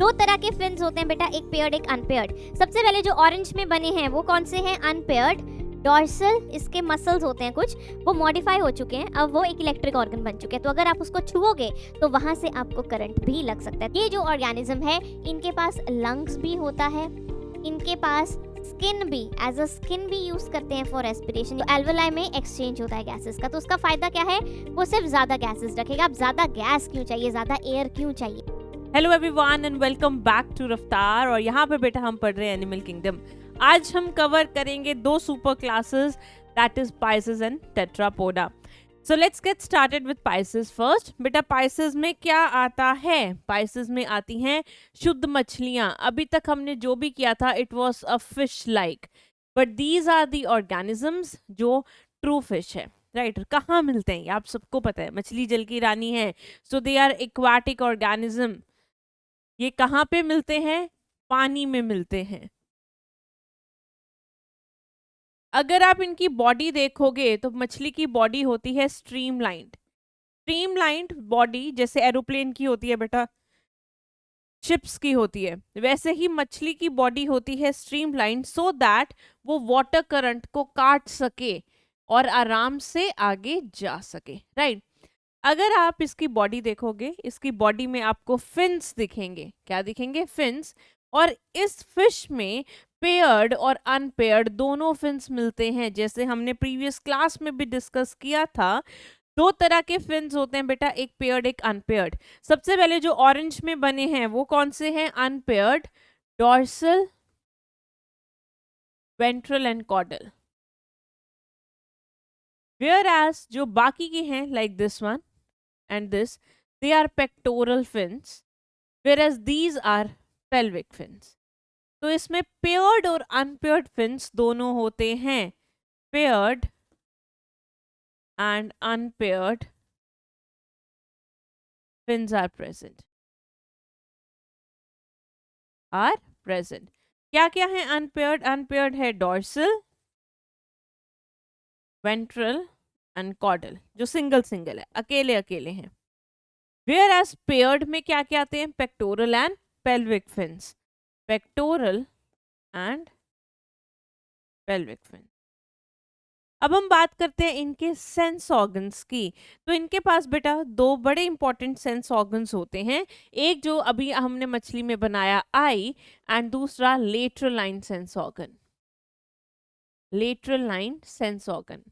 दो तरह के फिन्स होते हैं बेटा, एक पेयर्ड एक अनपेयर्ड। सबसे पहले जो ऑरेंज में बने हैं वो कौन से हैं? अनपेयर्ड। डॉर्सल इसके मसल्स होते हैं कुछ, वो मॉडिफाई हो चुके हैं, अब वो एक इलेक्ट्रिक ऑर्गन बन चुके हैं, तो अगर आप उसको छुओगे तो वहां से आपको करंट भी लग सकता है। ये जो ऑर्गेनिज्म है इनके पास लंग्स भी होता है, इनके पास स्किन भी, एज अ स्किन भी यूज करते हैं फॉर रेस्पिरेशन। तो एल्वेलाई में एक्सचेंज होता है गैसेस का, तो उसका फायदा क्या है? वो सिर्फ ज्यादा गैसेस रखेगा। अब ज्यादा गैस क्यों चाहिए, ज्यादा एयर क्यों चाहिए? Hello everyone and welcome back to Raftaar. और यहाँ पे बेटा हम पढ़ रहे हैं एनिमल किंगडम। आज हम कवर करेंगे दो super classes, that is Pisces and Tetrapoda. So let's get started with Pisces first. बेटा पाइसेस में क्या आता है? पाइसेस में आती हैं शुद्ध मछलियां। अभी तक हमने जो भी किया था it was a fish like, but these are the organisms जो ट्रू फिश है, राइट कहाँ मिलते हैं ये आप सबको पता है, मछली जल की रानी है, सो दे आर एक्वाटिक ऑर्गेनिज्म। ये कहाँ पे मिलते हैं? पानी में मिलते हैं। अगर आप इनकी बॉडी देखोगे तो मछली की बॉडी होती है स्ट्रीमलाइन्ड। स्ट्रीमलाइन्ड बॉडी जैसे एरोप्लेन की होती है बेटा, शिप्स की होती है, वैसे ही मछली की बॉडी होती है स्ट्रीमलाइन्ड, सो दैट वो वाटर करंट को काट सके और आराम से आगे जा सके, राइट। अगर आप इसकी बॉडी देखोगे, इसकी बॉडी में आपको फिन्स दिखेंगे। क्या दिखेंगे? फिन्स। और इस फिश में पेयर्ड और अनपेयर्ड दोनों फिन्स मिलते हैं, जैसे हमने प्रीवियस क्लास में भी डिस्कस किया था। दो तरह के फिन्स होते हैं बेटा, एक पेयर्ड एक अनपेयर्ड। सबसे पहले जो ऑरेंज में बने हैं वो कौन से हैं? Unpaired. Dorsal, ventral and caudal. Whereas जो बाकी के हैं like this one and this, they are pectoral fins, whereas these are pelvic fins. तो इसमें paired और unpaired fins दोनों होते हैं। Paired and unpaired fins are present. Are present. क्या क्या है unpaired? Unpaired है dorsal, ventral and caudal, जो सिंगल सिंगल है, अकेले अकेले हैं। Whereas paired में क्या क्या आते हैं? Pectoral and pelvic fins. Pectoral and pelvic fin। अब हम बात करते हैं इनके सेंस ऑर्गन्स की। तो इनके पास बेटा दो बड़े इंपॉर्टेंट सेंस ऑर्गन्स होते हैं, एक जो अभी हमने मछली में बनाया आई, एंड दूसरा lateral line sense organ. Lateral line sense organ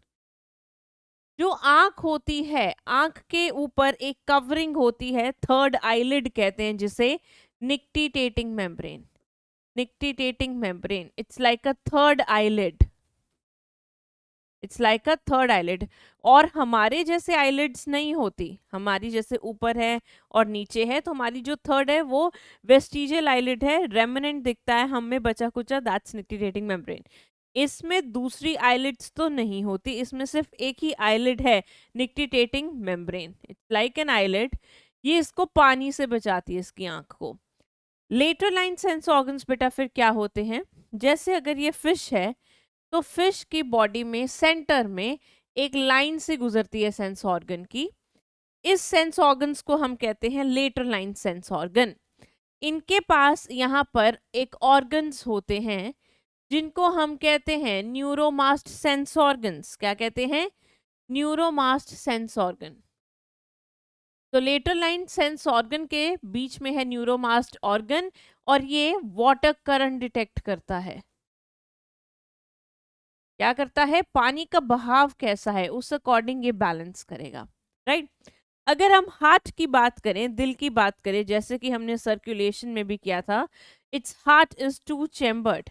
जो आंख होती है, आंख के ऊपर एक कवरिंग होती है, थर्ड आईलिड कहते हैं जिसे, nictitating membrane. Nictitating membrane, it's like a third eyelid. It's like a third eyelid. और हमारे जैसे आईलिड्स नहीं होती, हमारी जैसे ऊपर है और नीचे है, तो हमारी जो थर्ड है वो वेस्टिजियल आईलिड है, रेमिनेंट दिखता है हम में बचा कुचा, दैट्स निक्टिटेटिंग मेम्ब्रेन। इसमें दूसरी आईलिड्स तो नहीं होती, इसमें सिर्फ एक ही आईलिड है, nictitating membrane. It's like an eyelid, ये इसको पानी से बचाती है, इसकी आंख को। लेटरल लाइन सेंस ऑर्गन्स बेटा फिर क्या होते हैं? जैसे अगर ये फिश है तो फिश की बॉडी में सेंटर में एक लाइन से गुजरती है सेंस ऑर्गन की, इस सेंस ऑर्गन्स को हम कहते हैं लेटरल लाइन सेंस ऑर्गन। इनके पास यहाँ पर एक ऑर्गन्स होते हैं जिनको हम कहते हैं न्यूरोमास्ट सेंस ऑर्गन्स। क्या कहते हैं? न्यूरोमास्ट सेंस ऑर्गन। तो लेटरल लाइन सेंस ऑर्गन के बीच में है न्यूरोमास्ट ऑर्गन, और ये वाटर करंट डिटेक्ट करता है। क्या करता है? पानी का बहाव कैसा है उस अकॉर्डिंग ये बैलेंस करेगा, राइट। अगर हम हार्ट की बात करें, दिल की बात करें, जैसे कि हमने सर्कुलेशन में भी किया था, its heart is two chambered.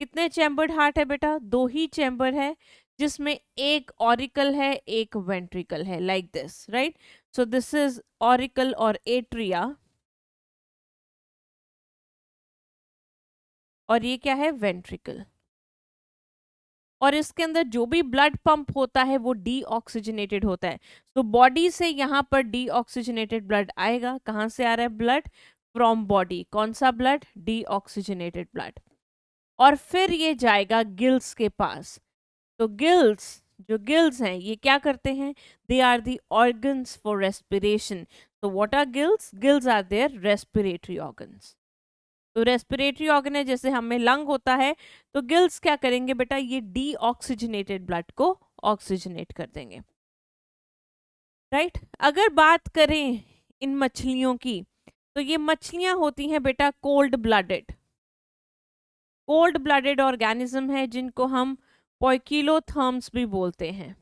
कितने चैम्बर्ड हार्ट है बेटा? दो ही चैम्बर है, जिसमें एक ऑरिकल है एक वेंट्रिकल है, like this, right. So this is auricle और एट्रिया, और ये क्या है? वेंट्रिकल। और इसके अंदर जो भी ब्लड पंप होता है वो डीऑक्सीजनेटेड होता है। तो बॉडी से यहाँ पर डीऑक्सीजनेटेड ब्लड आएगा। कहाँ से आ रहा है ब्लड? From body. कौन सा ब्लड? Deoxygenated blood. और फिर ये जाएगा गिल्स के पास। तो गिल्स, जो गिल्स हैं ये क्या करते हैं? They are the organs for respiration. तो what are gills? Gills are their respiratory organs. तो रेस्पिरेटरी ऑर्गन है, जैसे हमें लंग होता है, तो गिल्स क्या करेंगे बेटा, ये डीऑक्सीजनेटेड ब्लड को ऑक्सीजनेट कर देंगे, राइट। अगर बात करें इन मछलियों की, तो ये मछलियां होती हैं बेटा cold blooded, cold blooded organism है, जिनको हम पोइकिलोथर्म्स भी बोलते हैं।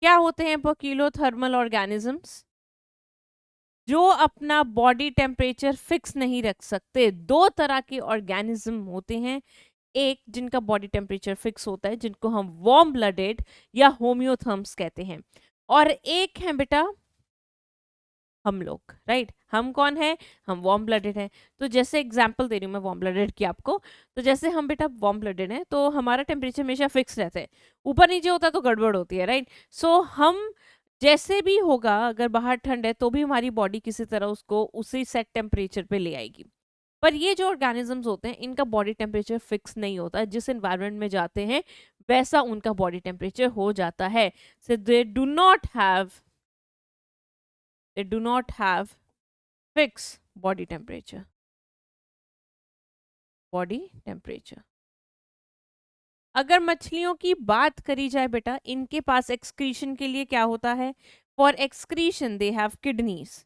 क्या होते हैं पोइकिलोथर्मल ऑर्गेनिजम्स? जो अपना बॉडी टेम्परेचर फिक्स नहीं रख सकते। दो तरह के ऑर्गेनिज्म होते हैं, एक जिनका बॉडी टेम्परेचर फिक्स होता है, जिनको हम वार्म ब्लडेड या होम्योथर्म्स कहते हैं, और एक है बेटा हम लोग, राइट। हम कौन है? हम वार्म ब्लडेड हैं। तो जैसे एग्जांपल दे रही हूँ मैं वार्म ब्लडेड की आपको, तो जैसे हम बेटा वार्म ब्लडेड हैं, तो हमारा टेम्परेचर हमेशा फिक्स रहता है, ऊपर नीचे होता तो गड़बड़ होती है, राइट। सो हम जैसे भी होगा, अगर बाहर ठंड है तो भी हमारी बॉडी किसी तरह उसको उसी सेट टेम्परेचर पे ले आएगी। पर ये जो ऑर्गेनिजम्स होते हैं, इनका बॉडी टेम्परेचर फिक्स नहीं होता, जिस एनवायरनमेंट में जाते हैं वैसा उनका बॉडी टेम्परेचर हो जाता है। सो they do not have fixed body temperature. अगर मछलियों की बात करी जाए बेटा, इनके पास एक्सक्रीशन के लिए क्या होता है? For excretion they have kidneys.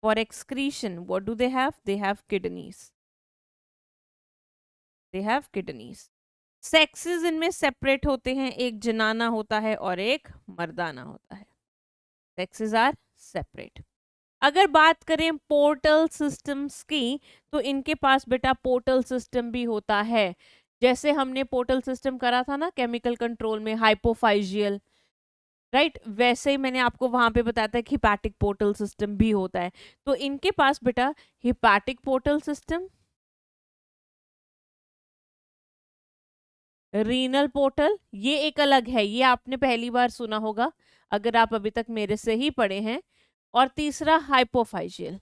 For excretion what do they have? They have kidneys. They have kidneys. Sexes इनमें सेपरेट होते हैं, एक जनाना होता है और एक मर्दाना होता है। Sexes are separate. अगर बात करें पोर्टल सिस्टम्स की, तो इनके पास बेटा पोर्टल सिस्टम भी होता है। जैसे हमने पोर्टल सिस्टम करा था ना केमिकल कंट्रोल में, हाइपोफाइजियल, राइट, वैसे ही मैंने आपको वहां पे बताया था कि हिपैटिक पोर्टल सिस्टम भी होता है। तो इनके पास बेटा hepatic portal system, renal portal, ये एक अलग है, ये आपने पहली बार सुना होगा अगर आप अभी तक मेरे से ही पढ़े हैं, और तीसरा हाइपोफाइजियल,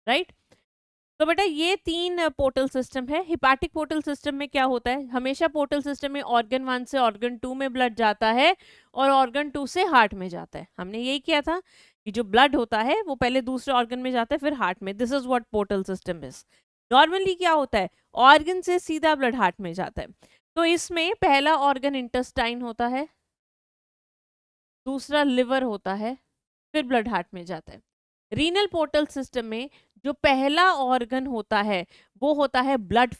राइट। तो बेटा ये तीन पोर्टल सिस्टम है। हिपैटिक पोर्टल सिस्टम में क्या होता है? हमेशा पोर्टल सिस्टम में ऑर्गन 1 से ऑर्गन 2 में ब्लड जाता है और ऑर्गन 2 से हार्ट में जाता है। हमने यही किया था कि जो ब्लड होता है वो पहले दूसरे ऑर्गन में जाता है फिर हार्ट में। This is what portal system is. Normally क्या होता है? ऑर्गन से सीधा ब्लड हार्ट में जाता है। तो इसमें पहला ऑर्गन इंटेस्टाइन होता है, दूसरा लिवर होता है, फिर ब्लड हार्ट में जाता है। रीनल पोर्टल सिस्टम में जो पहला ऑर्गन होता है वो होता है ब्लड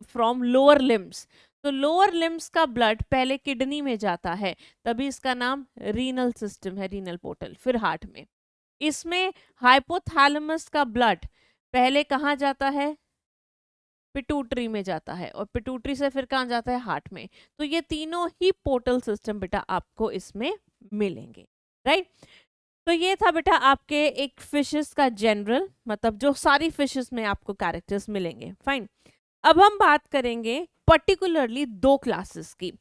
फ्रॉम लोअर लिम्स। तो लोअर लिम्स का ब्लड पहले किडनी में जाता है, तभी इसका नाम रीनल सिस्टम है, रीनल पोर्टल। फिर हार्ट में। इसमें हाइपोथैलेमस का ब्लड पहले कहाँ जाता है? पिटूटरी में जाता है, और पिटूटरी से फिर कहाँ जाता है? हार्ट में। तो ये तीनों ही पोर्टल सिस्टम बेटा आपको इसमें मिलेंगे, राइट। तो ये था बेटा आपके एक फिशेस का जनरल, मतलब जो सारी फिशेस में आपको कैरेक्टर्स मिलेंगे, फाइन। अब हम बात करेंगे पर्टिकुलरली दो क्लासेस की,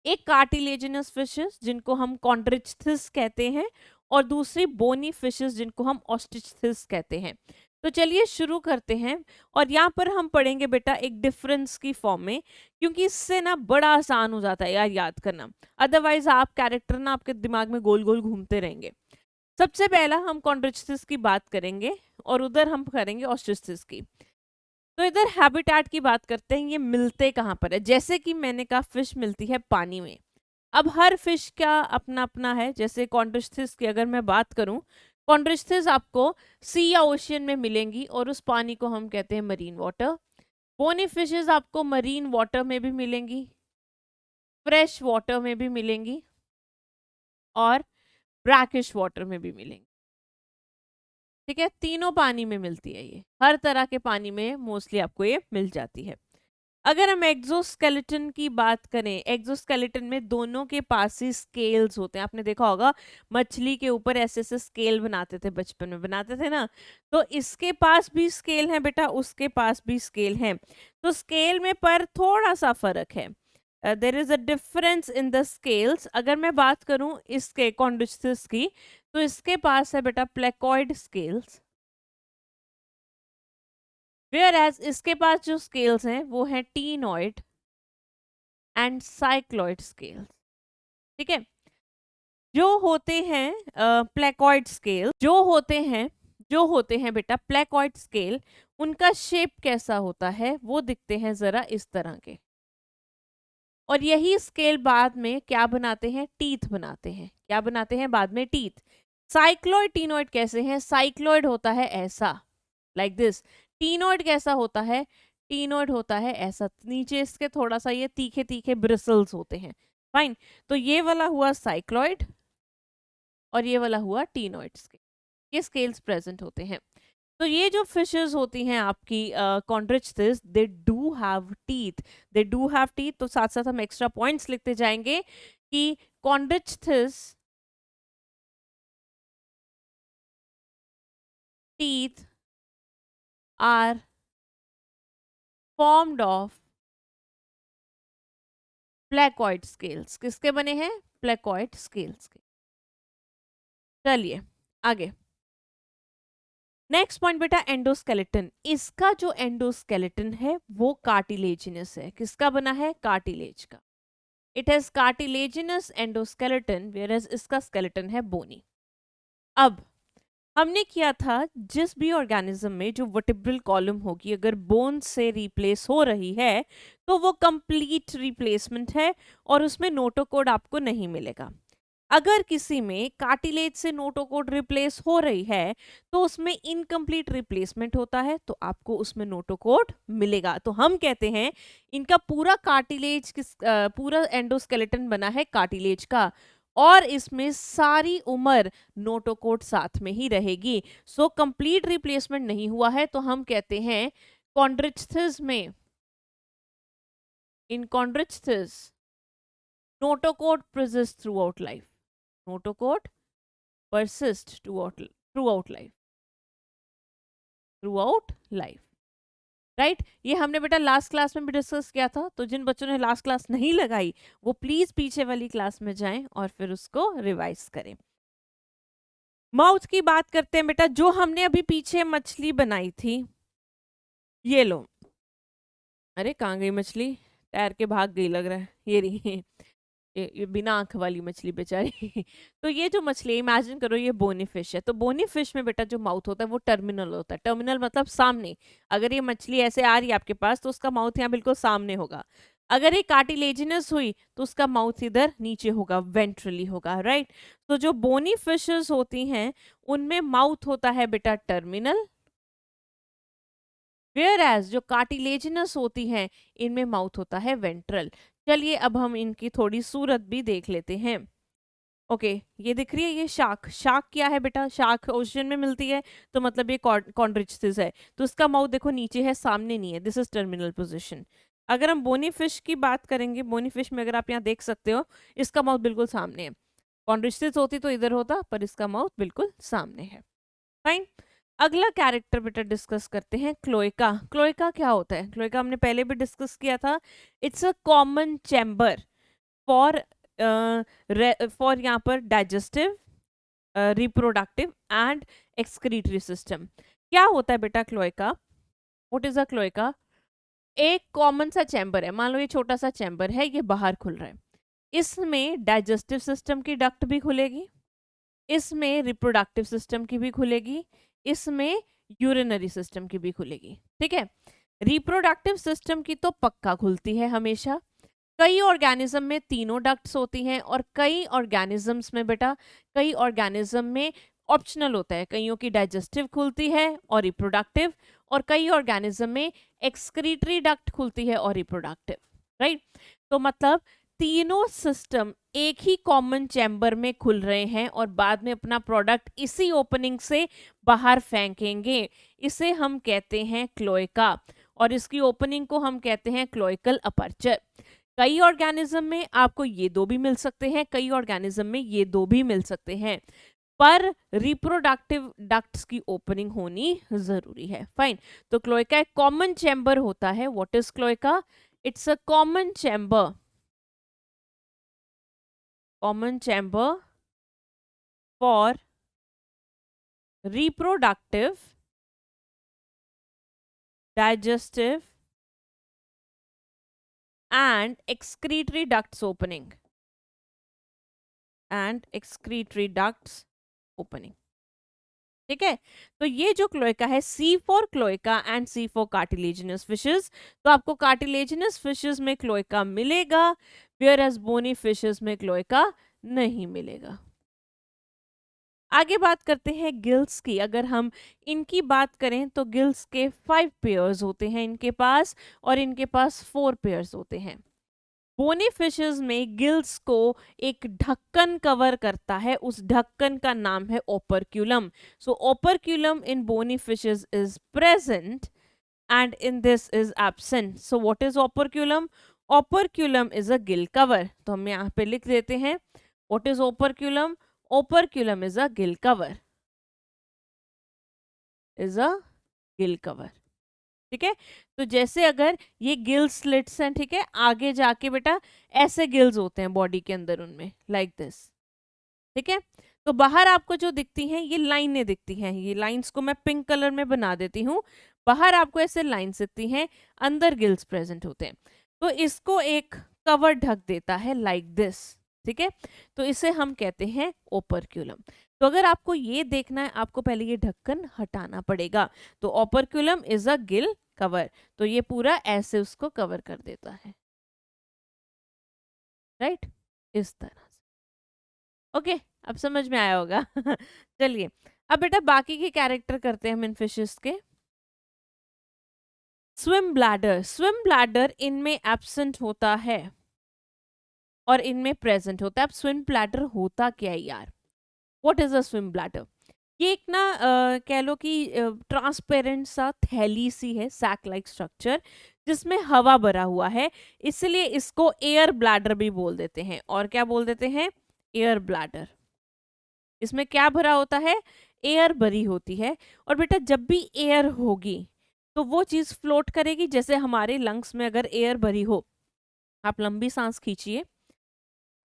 एक कार्टिलेजिनस फिशेस जिनको हम कॉन्ड्रिचथिस कहते हैं, और दूसरी बोनी फिशेस जिनको हम ऑस्ट्रिचथिस कहते हैं। तो चलिए शुरू करते हैं, और यहाँ पर हम पढ़ेंगे बेटा एक डिफरेंस की फॉर्म में, क्योंकि इससे ना बड़ा आसान हो जाता है यार याद करना, अदरवाइज आप कैरेक्टर ना आपके दिमाग में गोल गोल घूमते रहेंगे। सबसे पहला हम कॉन्ड्रिचथिस की बात करेंगे और उधर हम करेंगे ऑस्ट्रिचथिस की। तो इधर हैबिटेट की बात करते हैं, ये मिलते कहाँ पर है? जैसे कि मैंने कहा फिश मिलती है पानी में। अब हर फिश का अपना अपना है। जैसे कॉन्ड्रिचथिस की अगर मैं बात करूं, कॉन्ड्रिचथिस आपको सी या ओशियन में मिलेंगी और उस पानी को हम कहते हैं मरीन वाटर। बोनी फिशेस आपको मरीन वाटर में भी मिलेंगी, फ्रेश वाटर में भी मिलेंगी, और ब्रैकिश वाटर में भी मिलेंगी। ठीक है, तीनों पानी में मिलती है, ये हर तरह के पानी में मोस्टली आपको ये मिल जाती है। अगर हम एक्सोस्केलेटन की बात करें, एक्सोस्केलेटन में दोनों के पास ही स्केल्स होते हैं। आपने देखा होगा मछली के ऊपर ऐसे ऐसे स्केल बनाते थे, बचपन में बनाते थे ना, तो इसके पास भी स्केल है बेटा, उसके पास भी स्केल है। तो स्केल में पर थोड़ा सा फर्क है, there is a difference in the scales. अगर मैं बात करूं इसके कॉन्ड्रिचथिस की, तो इसके पास है बेटा प्लेकॉइड स्केल्स, वेयर एज इसके पास जो स्केल्स हैं वो हैं टीनॉइड एंड साइक्लॉइड स्केल्स। ठीक है, जो होते हैं प्लेकॉइड स्केल, जो होते हैं बेटा प्लेकॉइड स्केल, उनका शेप कैसा होता है वो दिखते हैं जरा इस तरह के। और यही स्केल बाद में क्या बनाते हैं, टीथ बनाते हैं। क्या बनाते हैं बाद में, टीथ। साइक्लॉइड टीनॉइड कैसे हैं, साइक्लॉइड होता है ऐसा, लाइक दिस। टीनॉइड कैसा होता है, टीनॉइड होता है ऐसा, नीचे इसके थोड़ा सा ये तीखे तीखे ब्रिसल्स होते हैं। फाइन, तो ये वाला हुआ साइक्लॉइड और ये वाला हुआ टीनॉइड स्केल, ये स्केल्स प्रेजेंट होते हैं। तो ये जो फिशेस होती हैं आपकी chondrichthyes, they do have teeth, they do have teeth. तो साथ साथ हम एक्स्ट्रा पॉइंट्स लिखते जाएंगे कि chondrichthyes teeth are formed of placoid scales. किसके बने हैं, प्लेकॉइड स्केल्स के। चलिए आगे, नेक्स्ट पॉइंट बेटा एंडोस्केलेटन। इसका जो एंडोस्केलेटन है वो कार्टिलेजिनस है। किसका बना है, कार्टिलेज का। It has cartilaginous endoskeleton, whereas इसका स्केलेटन है बोनी। अब हमने किया था जिस भी ऑर्गेनिज्म में जो वर्टिब्रल कॉलम होगी अगर बोन से रिप्लेस हो रही है तो वो कंप्लीट रिप्लेसमेंट है और उसमें नोटोकोड आपको नहीं मिलेगा। अगर किसी में कार्टिलेज से नोटोकोड रिप्लेस हो रही है तो उसमें इनकम्प्लीट रिप्लेसमेंट होता है, तो आपको उसमें नोटोकोड मिलेगा। तो हम कहते हैं इनका पूरा कार्टिलेज पूरा एंडोस्केलेटन बना है कार्टिलेज का और इसमें सारी उम्र नोटोकोड साथ में ही रहेगी। सो कंप्लीट रिप्लेसमेंट नहीं हुआ है, तो हम कहते हैं कॉन्ड्रिचथिस में, in chondrichthyes notochord persists throughout life, notochord persist throughout life, right. ये हमने बेटा लास्ट क्लास में भी डिस्कस किया था, तो जिन बच्चों ने लास्ट क्लास नहीं लगाई वो प्लीज पीछे वाली क्लास में जाएं और फिर उसको रिवाइज करें। माउथ की बात करते हैं बेटा, जो हमने अभी पीछे मछली बनाई थी, ये लो। अरे कहाँ गई मछली, तैर के भाग गई लग रहा है, ये रही। ये बिना आंख वाली मछली बेचारी। तो ये जो मछली, इमेजिन करो ये बोनी फिश है, तो बोनी फिश में बेटा जो माउथ होता है वो टर्मिनल होता है। टर्मिनल मतलब सामने। अगर ये मछली ऐसे आ रही है आपके पास तो उसका माउथ यहाँ बिल्कुल सामने होगा। अगर ये कार्टिलेजिनस हुई तो उसका माउथ इधर नीचे होगा, वेंट्रली होगा, राइट। तो जो बोनी फिशेस होती हैं उनमें माउथ होता है बेटा टर्मिनल, वेयर एज जो कार्टिलेजिनस होती हैं इनमें माउथ होता है वेंट्रल। चलिए अब हम इनकी थोड़ी सूरत भी देख लेते हैं। ओके ये दिख रही है, ये शार्क। शार्क क्या है बेटा, शार्क ओशन में मिलती है, तो मतलब ये कॉन्ड्रिचथिस है। तो इसका माउथ देखो नीचे है, सामने नहीं है, दिस इज टर्मिनल पोजिशन। अगर हम बोनी फिश की बात करेंगे, बोनी फिश में अगर आप यहाँ देख सकते हो इसका माउथ बिल्कुल सामने है। कॉन्ड्रिचथिस होती तो इधर होता, पर इसका माउथ बिल्कुल सामने है। फाइन, अगला कैरेक्टर बेटा डिस्कस करते हैं, क्लोएका। क्लोएका क्या होता है, क्लोएका हमने पहले भी डिस्कस किया था। It's a common chamber for यहाँ पर digestive, reproductive and excretory system. क्या होता है बेटा cloaca, what is a cloaca? एक कॉमन सा चैम्बर है, मान लो ये छोटा सा चैम्बर है, ये बाहर खुल रहा है। इसमें डाइजेस्टिव सिस्टम की डक्ट भी खुलेगी, इसमें रिप्रोडक्टिव सिस्टम की भी खुलेगी, इसमें यूरिनरी सिस्टम की भी खुलेगी, ठीक है। रिप्रोडक्टिव सिस्टम की तो पक्का खुलती है हमेशा। कई ऑर्गेनिज्म में तीनों डक्ट्स होती हैं और कई ऑर्गेनिजम्स में बेटा, कई ऑर्गेनिज्म में ऑप्शनल होता है, कईयों की डाइजेस्टिव खुलती है और रिप्रोडक्टिव, और कई ऑर्गेनिज्म में एक्सक्रीटरी डक्ट खुलती है और रिप्रोडक्टिव, राइट। तो मतलब तीनों सिस्टम एक ही कॉमन चैम्बर में खुल रहे हैं और बाद में अपना प्रोडक्ट इसी ओपनिंग से बाहर फेंकेंगे। इसे हम कहते हैं क्लोएका और इसकी ओपनिंग को हम कहते हैं क्लोइकल अपर्चर। कई ऑर्गेनिज्म में आपको ये दो भी मिल सकते हैं, कई ऑर्गेनिज्म में ये दो भी मिल सकते हैं, पर रिप्रोडक्टिव डक्ट्स की ओपनिंग होनी जरूरी है। फाइन, तो क्लोएका एक कॉमन चैम्बर होता है। What is cloaca? It's a common chamber, common chamber for reproductive, digestive and excretory ducts opening. And excretory ducts opening. ठीक है, तो ये जो क्लोएका है, C for cloaca and C for cartilaginous fishes, तो आपको कार्टिलेजिनस फिशेस में cloaca मिलेगा, वेयर एज बोनी फिशेस में क्लोएका नहीं मिलेगा। आगे बात करते हैं गिल्स की। अगर हम इनकी बात करें तो गिल्स के 5 पेयर्स होते हैं इनके पास, और इनके पास 4 पेयर्स होते हैं। बोनी फिशेस में गिल्स को एक ढक्कन कवर करता है, उस ढक्कन का नाम है operculum. So operculum in bony fishes is present and in this is absent. So what is operculum? Operculum is a gill cover. तो हम यहाँ पे लिख देते हैं what is operculum? Operculum is a gill cover, is a gill cover. ठीक है, तो जैसे अगर ये गिल स्लिट्स हैं, ठीक है, आगे जाके बेटा ऐसे गिल्स होते हैं बॉडी के अंदर उनमें, लाइक दिस। ठीक है, तो बाहर आपको जो दिखती हैं ये लाइनें दिखती हैं, ये लाइंस को मैं पिंक कलर में बना देती हूँ। बाहर आपको ऐसे लाइंस दिखती हैं, अंदर गिल्स प्रेजेंट होते हैं। तो इसको एक कवर ढक देता है लाइक दिस। ठीक है, तो इसे हम कहते हैं ओपर्क्यूलम। तो अगर आपको ये देखना है, आपको पहले ये ढक्कन हटाना पड़ेगा। तो ओपर्क्यूलम इज अ गिल कवर, तो ये पूरा ऐसे उसको कवर कर देता है, राइट, इस तरह से। ओके, अब समझ में आया होगा। चलिए, अब बेटा बाकी के कैरेक्टर करते हैं हम इन फिशेस के। स्विम ब्लैडर, स्विम ब्लैडर इनमें एब्सेंट होता है और इनमें प्रेजेंट होता है। अब स्विम ब्लैडर होता क्या है यार? What is a swim bladder? ये एक ना कह लो कि ट्रांसपेरेंट सा थैली सी है, सैक लाइक स्ट्रक्चर, जिसमें हवा भरा हुआ है, इसलिए इसको एयर ब्लैडर भी बोल देते हैं। और क्या बोल देते हैं? Air bladder. इसमें क्या भरा होता है? एयर भरी होती है। और बेटा जब भी एयर होगी तो वो चीज फ्लोट करेगी। जैसे हमारे लंग्स में अगर एयर भरी हो, आप लंबी सांस खींचिए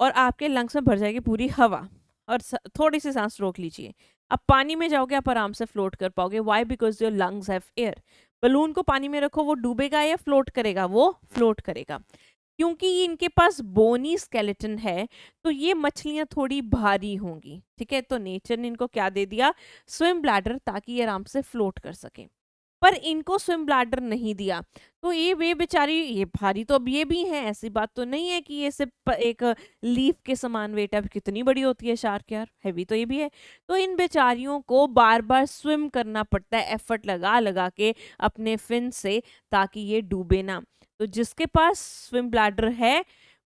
और आपके लंग्स में भर जाएगी पूरी हवा, और थोड़ी सी सांस रोक लीजिए, अब पानी में जाओगे, आप आराम से फ्लोट कर पाओगे। Why? Because your lungs have air. Balloon को पानी में रखो, वो डूबेगा या फ्लोट करेगा? वो फ्लोट करेगा। क्योंकि इनके पास बोनी स्केलेटन है, तो ये मछलियां थोड़ी भारी होंगी। ठीक है, तो नेचर ने इनको क्या दे दिया? स्विम ब्लैडर, ताकि ये आराम से फ्लोट कर सके। पर इनको स्विम ब्लैडर नहीं दिया, तो ये वे बेचारी, ये भारी तो अब ये भी हैं, ऐसी बात तो नहीं है कि ये सिर्फ एक लीफ के समान वेट है। कितनी बड़ी होती है शार्क यार, हैवी तो ये भी है। तो इन बेचारियों को बार बार स्विम करना पड़ता है, एफर्ट लगा लगा के अपने फिन से, ताकि ये डूबे ना। तो जिसके पास स्विम ब्लैडर है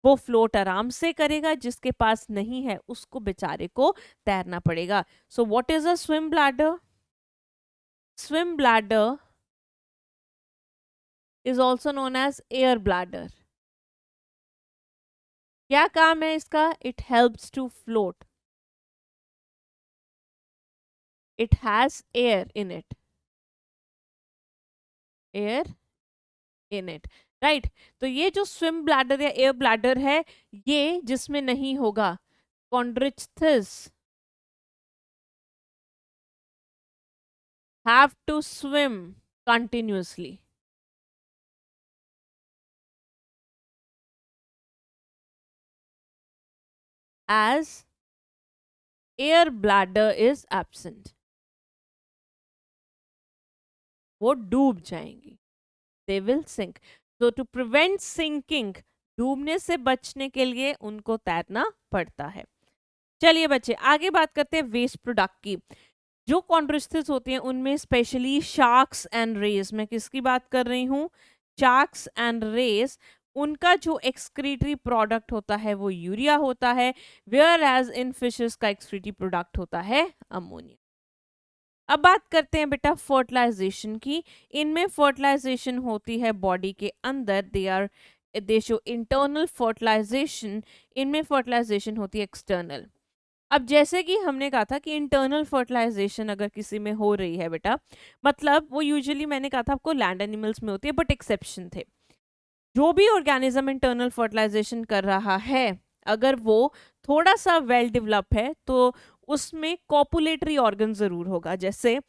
वो फ्लोट आराम से करेगा, जिसके पास नहीं है उसको बेचारे को तैरना पड़ेगा। सो what is a swim bladder? Swim bladder is also known as air bladder. क्या काम है इसका? It helps to float. It has air in it. Air in it. Right? तो ये जो swim bladder या air bladder है, ये जिसमें नहीं होगा, chondrichthyes have to swim continuously. As air bladder is absent. वो डूब जाएंगी, they will sink. So to prevent sinking, डूबने से बचने के लिए उनको तैरना पड़ता है। चलिए बच्चे, आगे बात करते हैं वेस्ट प्रोडक्ट की। जो कॉन्ड्रिस्थिस होती हैं उनमें स्पेशली शार्क्स एंड रेस, मैं किसकी बात कर रही हूँ? शार्क्स एंड रेस, उनका जो एक्सक्रीटरी प्रोडक्ट होता है वो यूरिया होता है, वेयर एज इन फिशेस का एक्सक्रीटरी प्रोडक्ट होता है अमोनिया। अब बात करते हैं बेटा फर्टिलाइजेशन की। इनमें फर्टिलाइजेशन होती है बॉडी के अंदर, दे शो इंटरनल फर्टिलाइजेशन, इनमें फर्टिलाइजेशन होती है एक्सटर्नल। अब जैसे कि हमने कहा था कि इंटरनल फर्टिलाइजेशन अगर किसी में हो रही है बेटा, मतलब वो यूजुअली मैंने कहा था आपको लैंड एनिमल्स में होती है, बट एक्सेप्शन थे। जो भी ऑर्गेनिज्म इंटरनल फर्टिलाइजेशन कर रहा है, अगर वो थोड़ा सा वेल डेवलप है तो उसमें कॉपुलेटरी ऑर्गन जरूर होगा। जैसे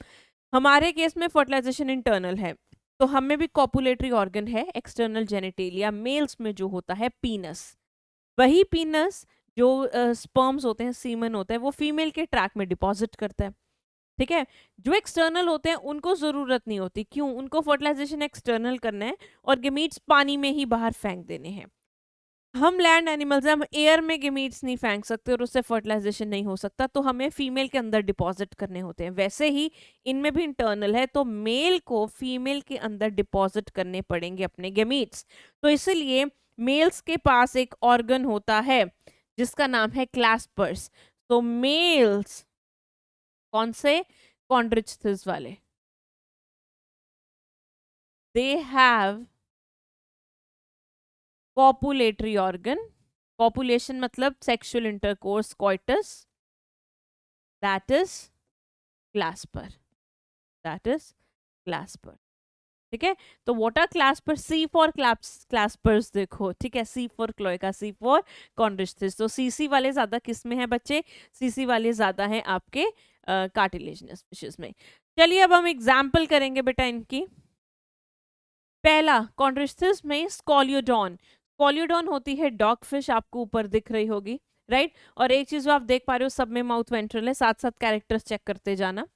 हमारे केस में फर्टिलाइजेशन इंटरनल है, तो हमें भी कॉपुलेटरी ऑर्गन है एक्सटर्नल जेनिटेलिया। मेल्स में जो होता है पीनस, वही पीनस जो स्पर्म्स होते हैं, सीमन होता है, वो फीमेल के ट्रैक में डिपॉजिट करता है। ठीक है, जो एक्सटर्नल होते हैं उनको जरूरत नहीं होती, क्यों? उनको फर्टिलाइजेशन एक्सटर्नल करना है और गेमीट्स पानी में ही बाहर फेंक देने हैं। हम लैंड एनिमल्स हैं, हम एयर में गेमीट्स नहीं फेंक सकते और उससे फर्टिलाइजेशन नहीं हो सकता, तो हमें फीमेल के अंदर डिपॉजिट करने होते हैं। वैसे ही इनमें भी इंटरनल है, तो मेल को फीमेल के अंदर डिपॉजिट करने पड़ेंगे अपने गेमीट्स। तो इसलिए मेल्स के पास एक ऑर्गन होता है जिसका नाम है क्लैस्पर्स। तो मेल्स कौन से? कॉन्ड्रिचथिस वाले, they have copulatory organ. Copulation मतलब sexual intercourse, coitus, that is clasper, that is clasper. ठीक है, तो what are clasper? C for claspers देखो, ठीक है, C for cloaca, C for chondrichthyes. तो सीसी वाले ज्यादा किस में है बच्चे? सीसी वाले ज्यादा हैं आपके कार्टिलेजिनस फिशेस में। चलिए अब हम एग्जाम्पल करेंगे बेटा इनकी। पहला, कॉन्ड्रिचथिस में स्कॉलियोडॉन। स्कॉलियोडॉन होती है डॉग फिश, आपको ऊपर दिख रही होगी, राइट। और एक चीज जो आप देख पा रहे हो, सब में माउथ वेंट्रल है, साथ साथ कैरेक्टर्स चेक करते जाना।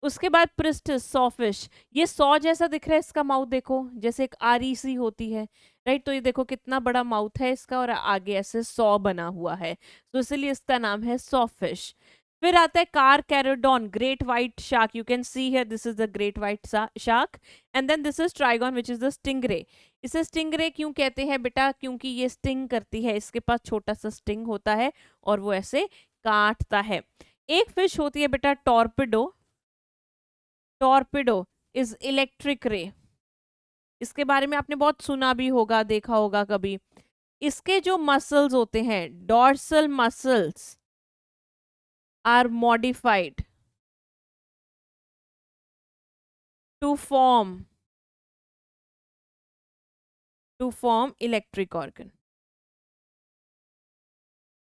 उसके बाद प्रिस्टिस, सॉ फिश। ये सॉ जैसा दिख रहा है, इसका माउथ देखो जैसे एक आरी सी होती है, राइट। तो ये देखो कितना बड़ा माउथ है इसका, और आगे ऐसे सॉ बना हुआ है, तो इसलिए इसका नाम है सॉ फिश। फिर आता है carcharodon, great white shark. You can see here, this is the great white shark. And then this is trygon which is the stingray. इसे स्टिंगरे क्यों कहते हैं बेटा? क्योंकि ये स्टिंग करती है, इसके पास छोटा सा स्टिंग होता है और वो ऐसे काटता है। एक फिश होती है बेटा torpedo. Torpedo is electric ray. इसके बारे में आपने बहुत सुना भी होगा, देखा होगा कभी। इसके जो मसल्स होते हैं, dorsal muscles are modified to form electric organ.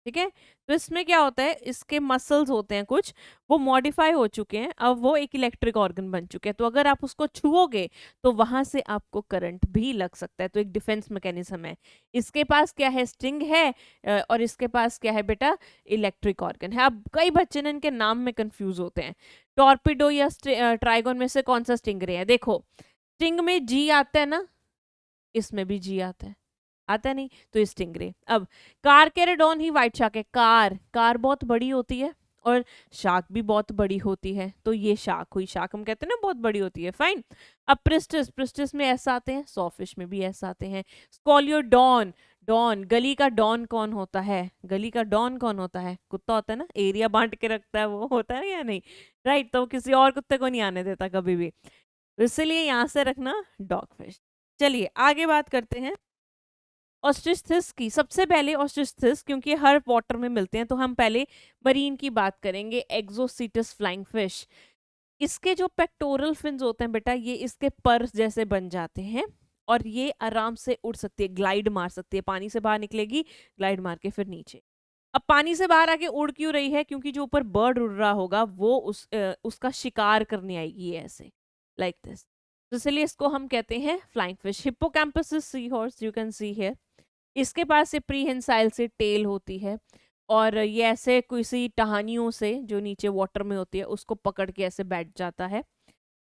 ठीक है, तो इसमें क्या होता है, इसके मसल्स होते हैं कुछ, वो मॉडिफाई हो चुके हैं, अब वो एक इलेक्ट्रिक ऑर्गन बन चुके हैं। तो अगर आप उसको छुओगे तो वहां से आपको करंट भी लग सकता है, तो एक डिफेंस मैकेनिज्म है। इसके पास क्या है? स्टिंग है, और इसके पास क्या है बेटा? इलेक्ट्रिक ऑर्गन है। अब कई बच्चे ना इनके नाम में कंफ्यूज होते हैं। टॉर्पिडो या ट्राइगन में से कौन सा स्टिंगरे है? देखो, स्टिंग में जी आता है ना, इसमें भी जी आता है, आता नहीं, तो ये स्टिंगरे। अब कारकैरोडॉन ही व्हाइट शार्क है। कार बहुत बड़ी होती है और शार्क भी बहुत बड़ी होती है, तो ये शार्क हुई। शार्क हम कहते हैं ना बहुत बड़ी होती है, फाइन। अब प्रिस्टिस में ऐसा आते हैं, सॉफिश में भी ऐसा आते हैं। स्कॉलियोडॉन, डॉन, गली का डॉन कौन होता है? गली का डॉन कौन होता है? कुत्ता होता है ना, एरिया बांट के रखता है, वो होता है या नहीं, राइट। तो किसी और कुत्ते को नहीं आने देता कभी भी, तो इसलिए यहां से रखना डॉग फिश। चलिए आगे बात करते हैं ऑस्ट्रिचथिस की। सबसे पहले ऑस्ट्रिचथिस, क्योंकि हर वाटर में मिलते हैं, तो हम पहले मरीन की बात करेंगे। एक्सोसीटस फ्लाइंग फिश। इसके जो पेक्टोरल फिन्स होते हैं बेटा, ये इसके पर जैसे बन जाते हैं और ये आराम से उड़ सकती है, ग्लाइड मार सकती है। पानी से बाहर निकलेगी, ग्लाइड मार के फिर नीचे। अब पानी से बाहर आके उड़ क्यों रही है? क्योंकि जो ऊपर बर्ड उड़ रहा होगा वो उसका शिकार करने आएगी, ये ऐसे लाइक दिस। तो इसलिए इसको हम कहते हैं flying fish. Hippocampus is sea horse, you can see here. इसके पास से प्रीहेंसाइल से टेल होती है, और ये ऐसे किसी टहनियों से जो नीचे वाटर में होती है उसको पकड़ के ऐसे बैठ जाता है।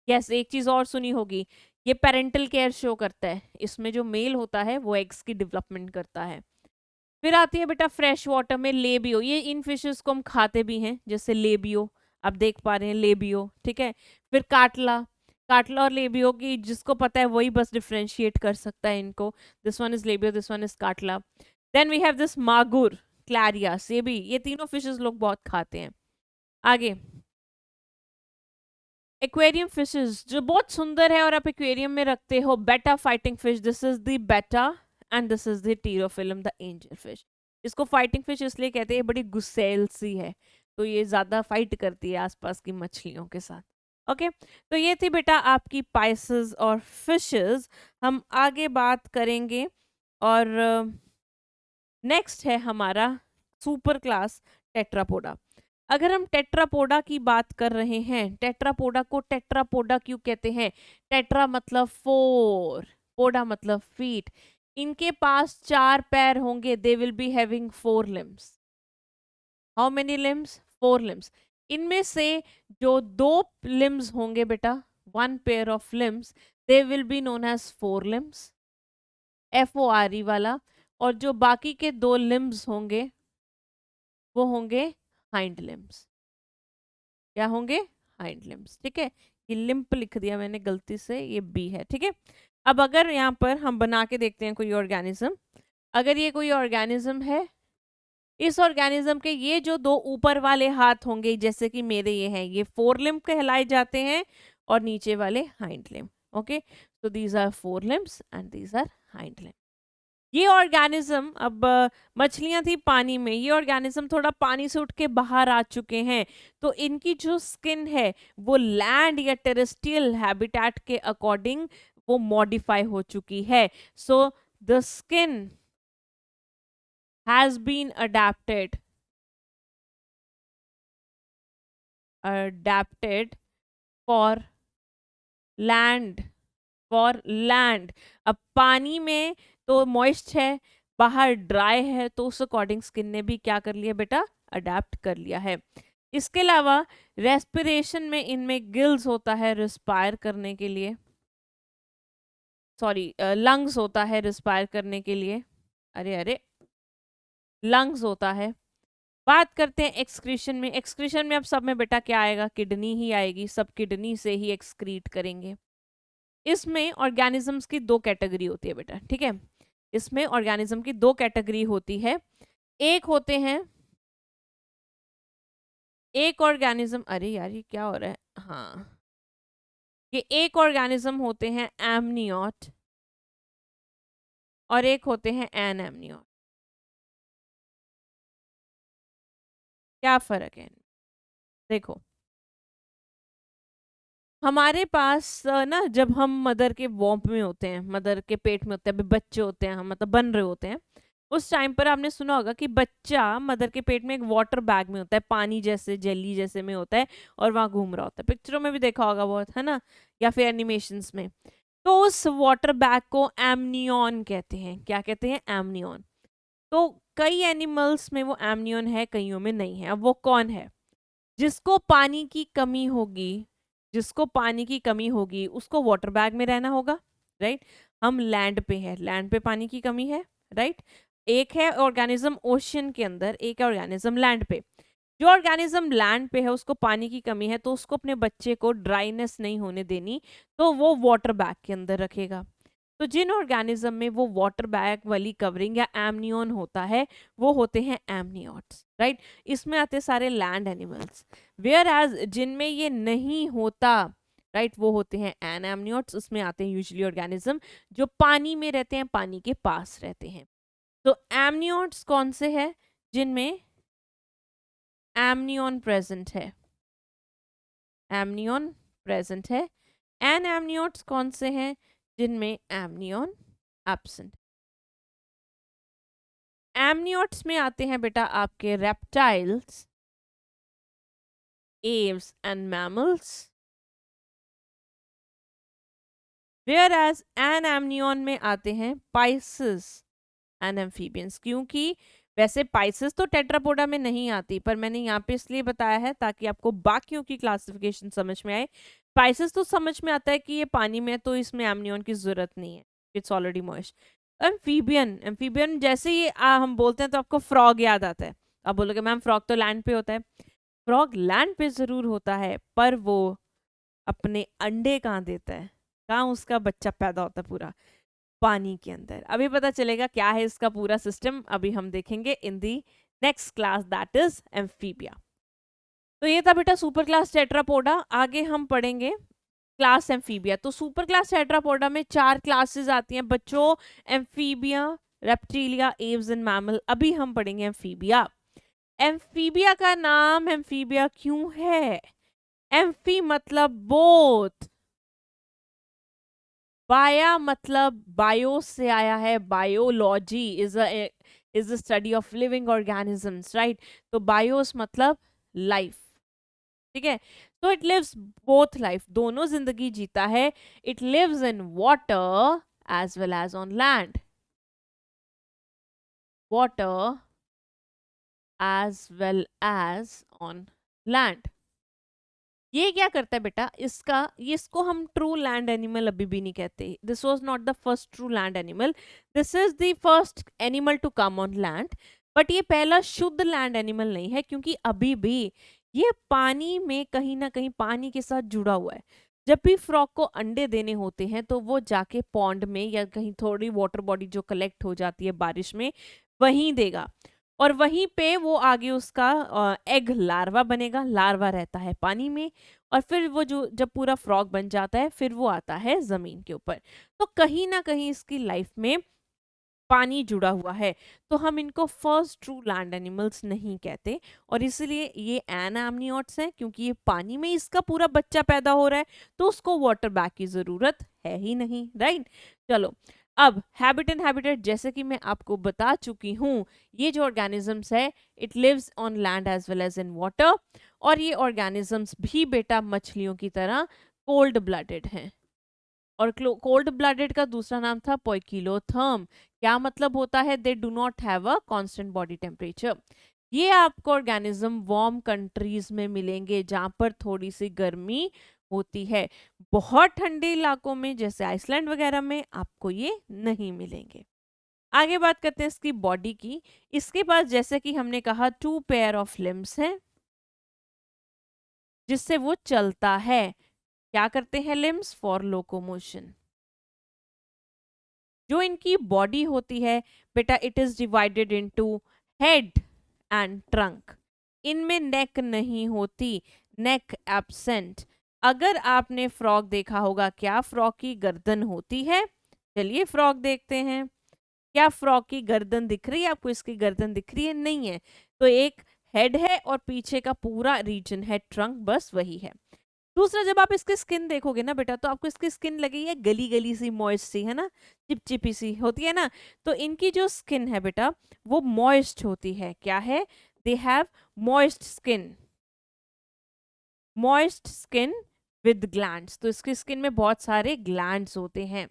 यस, एक चीज और सुनी होगी, ये पेरेंटल केयर शो करता है। इसमें जो मेल होता है वो एग्स की डेवलपमेंट करता है। फिर आती है बेटा फ्रेश वाटर में लेबियो। ये इन फिशेस को हम खाते भी हैं, जैसे लेबियो आप देख पा रहे हैं, लेबियो, ठीक है। फिर काटला, काटला और लेबियो की जिसको पता है वही बस डिफ्रेंशिएट कर सकता है इनको। This one is labeo, this one is catla. Then we have this magur, clarias, ये तीनों फिशेस लोग बहुत खाते हैं। आगे एक्वेरियम फिशेस जो बहुत सुंदर है और आप एक्वेरियम में रखते हो, betta fighting fish. This is the betta and this is the pterophyllum, the angel fish. इसको फाइटिंग फिश इसलिए कहते हैं, बड़ी गुस्सैल सी है, तो ये ज्यादा फाइट करती है आसपास की मछलियों के साथ। ओके, तो ये थी बेटा आपकी पाइसेस और फिशेस। हम आगे बात करेंगे, और नेक्स्ट है हमारा सुपर क्लास टेट्रापोडा। अगर हम टेट्रापोडा की बात कर रहे हैं, टेट्रापोडा को टेट्रापोडा क्यों कहते हैं? टेट्रा मतलब 4, पोडा मतलब फीट। इनके पास 4 पैर होंगे, they will be having 4 limbs. How many limbs? 4 limbs. इनमें से जो 2 लिम्स होंगे बेटा, 1 pair of limbs, they will be known as 4 limbs, FORE वाला। और जो बाकी के 2 लिम्स होंगे वो होंगे हाइंड लिम्स। क्या होंगे? Hind limbs. ठीक है, ये लिम्प लिख दिया मैंने गलती से, ये बी है। ठीक है, अब अगर यहाँ पर हम बना के देखते हैं कोई ऑर्गेनिज्म, अगर ये कोई ऑर्गेनिज्म है, इस ऑर्गेनिज्म के ये जो 2 ऊपर वाले हाथ होंगे, जैसे कि मेरे ये हैं, ये 4 लिम्ब कहलाए जाते हैं, और नीचे वाले hind limb. Okay, so these are 4 limbs and these are hind limb। ये ऑर्गेनिज्म, अब मछलियां थी पानी में, ये ऑर्गेनिज्म थोड़ा पानी से उठ के बाहर आ चुके हैं, तो इनकी जो स्किन है वो लैंड या टेरेस्ट्रियल हैबिटेट के अकॉर्डिंग वो मॉडिफाई हो चुकी है। So the skin has been adapted for land, for land। अब पानी में तो मॉइस्ट है, बाहर ड्राई है, तो उस अकॉर्डिंग स्किन ने भी क्या कर लिया बेटा? अडेप्ट कर लिया है। इसके अलावा रेस्पिरेशन में इनमें गिल्स होता है रिस्पायर करने के लिए, सॉरी लंग्स होता है रिस्पायर करने के लिए, अरे लंग्स होता है। बात करते हैं एक्सक्रीशन में। एक्सक्रीशन में अब सब में बेटा क्या आएगा? किडनी ही आएगी, सब किडनी से ही एक्सक्रीट करेंगे। इसमें ऑर्गेनिजम्स की 2 कैटेगरी होती है बेटा। ठीक है, इसमें ऑर्गेनिज्म की 2 कैटेगरी होती है। एक होते हैं, एक ऑर्गेनिज्म, अरे यार ये क्या हो रहा है, हाँ, ये एक ऑर्गेनिज्म होते हैं एमनियोट और एक होते हैं एनएमनियोट। क्या फर्क है? देखो, हमारे पास ना जब हम मदर के वॉम्प में होते हैं, मदर के पेट में होते हैं, अभी बच्चे होते हैं, हम मतलब बन रहे होते हैं, उस टाइम पर आपने सुना होगा कि बच्चा मदर के पेट में एक वाटर बैग में होता है, पानी जैसे जेली जैसे में होता है, और वहां घूम रहा होता है। पिक्चरों में भी देखा होगा बहुत, है ना, या फिर एनिमेशंस में। तो उस वाटर बैग को एमनियन कहते हैं। क्या कहते हैं? एमनियन। तो कई एनिमल्स में वो एमनियन है, कईयों में नहीं है। अब वो कौन है? जिसको पानी की कमी होगी, जिसको पानी की कमी होगी उसको वाटर बैग में रहना होगा, राइट। हम लैंड पे है, लैंड पे पानी की कमी है, राइट। एक है ऑर्गेनिज्म ओशियन के अंदर, एक है ऑर्गेनिज्म लैंड पे। जो ऑर्गेनिज्म लैंड पे है उसको पानी की कमी है, तो उसको अपने बच्चे को ड्राइनेस नहीं होने देनी, तो वो वाटर बैग के अंदर रखेगा। तो जिन ऑर्गेनिज्म में वो वाटर बैग वाली कवरिंग या एमनियन होता है वो होते हैं एमनियोट्स, राइट। इसमें आते सारे लैंड एनिमल्स। वेयर एज जिनमें ये नहीं होता, राइट, वो होते हैं एनएमनियोट्स। उसमें आते हैं यूजुअली ऑर्गेनिज्म जो पानी में रहते हैं, पानी के पास रहते हैं। तो एमनियोट्स कौन से हैं? जिनमें एमनियन प्रेजेंट है, एमनियन प्रेजेंट है। एनएमनियोट्स कौन से हैं? जिनमें एमनियन एब्सेंट। एमनियोट्स में आते हैं बेटा आपके reptiles, aves and mammals. Whereas amnion में आते हैं पाइसेस एंड एम्फीबियंस। क्योंकि वैसे पाइसेस तो टेट्रापोडा में नहीं आती, पर मैंने यहाँ पे इसलिए बताया है ताकि आपको बाकियों की क्लासिफिकेशन समझ में आए। पाइसेस तो समझ में आता है कि ये पानी में है, तो इसमें एमनियन की जरूरत नहीं है, it's already moist. Amphibian, amphibian जैसे ही हम बोलते हैं तो आपको फ्रॉग याद आता है। आप बोलोगे मैम फ्रॉग तो लैंड पे होता है। फ्रॉग लैंड पे जरूर होता है, पर वो अपने अंडे कहाँ देता है, कहाँ उसका बच्चा पैदा होता है? पूरा पानी के अंदर। अभी पता चलेगा क्या है इसका पूरा सिस्टम, अभी हम देखेंगे in the next class, that is amphibia. तो ये था बेटा सुपर क्लास टेट्रापोडा। आगे हम पढ़ेंगे क्लास एम्फीबिया। तो सुपर क्लास टेट्रापोडा में 4 क्लासेस आती हैं बच्चों, amphibia, reptilia, Aves and mammal. अभी हम पढ़ेंगे एम्फीबिया। एम्फीबिया का नाम एम्फीबिया क्यों है? एम्फी मतलब बोथ, बाया मतलब बायो से आया है, biology is a study of living organisms, right. तो बायोस मतलब लाइफ, ठीक है। तो इट लिव्स बोथ लाइफ, दोनों जिंदगी जीता है। It lives in water as well as on land, water as well as on land. ये क्या करता है बेटा, इसको हम ट्रू लैंड एनिमल अभी भी नहीं कहते. This was not the first true land animal, this is the first animal to come on land. But ये पहला शुद्ध लैंड एनिमल नहीं है, क्योंकि अभी भी ये पानी में कहीं ना कहीं पानी के साथ जुड़ा हुआ है. जब भी फ्रॉग को अंडे देने होते हैं तो वो जाके पॉन्ड में या कहीं थोड़ी वाटर बॉडी जो कलेक्ट हो जाती है बारिश में वहीं देगा, और वहीं पे वो आगे उसका एग लार्वा बनेगा. लार्वा रहता है पानी में, और फिर वो जो जब पूरा फ्रॉग बन जाता है फिर वो आता है जमीन के ऊपर. तो कहीं ना कहीं इसकी लाइफ में पानी जुड़ा हुआ है, तो हम इनको फर्स्ट ट्रू लैंड एनिमल्स नहीं कहते. और इसलिए ये एनाम्नियोट्स हैं, क्योंकि ये पानी में इसका पूरा बच्चा पैदा हो रहा है, तो उसको वाटर बैग की जरूरत है ही नहीं. राइट, चलो अब हैबिट एंड हैबिटेट, जैसे कि मैं आपको बता चुकी हूँ, ये जो ऑर्गेनिजम्स है it lives on land as well as in water. और ये ऑर्गेनिजम्स भी बेटा मछलियों की तरह कोल्ड ब्लडेड हैं. और कोल्ड ब्लडेड का दूसरा नाम था पोइकिलोथर्म. क्या मतलब होता है? They do not have a constant body temperature. ये आपको ऑर्गेनिज्म वार्म कंट्रीज में मिलेंगे जहां पर थोड़ी सी गर्मी होती है. बहुत ठंडे इलाकों में जैसे आइसलैंड वगैरह में आपको ये नहीं मिलेंगे. आगे बात करते हैं इसकी बॉडी की. इसके पास जैसे कि हमने कहा 2 पेयर ऑफ लिम्स हैं जिससे वो चलता है. क्या करते हैं लिम्स? For locomotion. जो इनकी बॉडी होती है बेटा it is divided into head and trunk. इनमें नेक नहीं होती, नेक एब्सेंट. अगर आपने फ्रॉग देखा होगा, क्या फ्रॉग की गर्दन होती है? चलिए फ्रॉग देखते हैं. क्या फ्रॉग की गर्दन दिख रही है आपको? इसकी गर्दन दिख रही है? नहीं है. तो एक हेड है और पीछे का पूरा रीजन है ट्रंक, बस वही है. दूसरा, जब आप इसकी स्किन देखोगे ना बेटा, तो आपको इसकी स्किन लगेगी है गली गली सी, मॉइस्ट सी, है ना, चिपचिपी सी होती है ना. तो इनकी जो स्किन है बेटा वो मॉइस्ट होती है. क्या है? They have moist skin. Moist skin with glands. तो इसकी स्किन में बहुत सारे ग्लैंड्स होते हैं.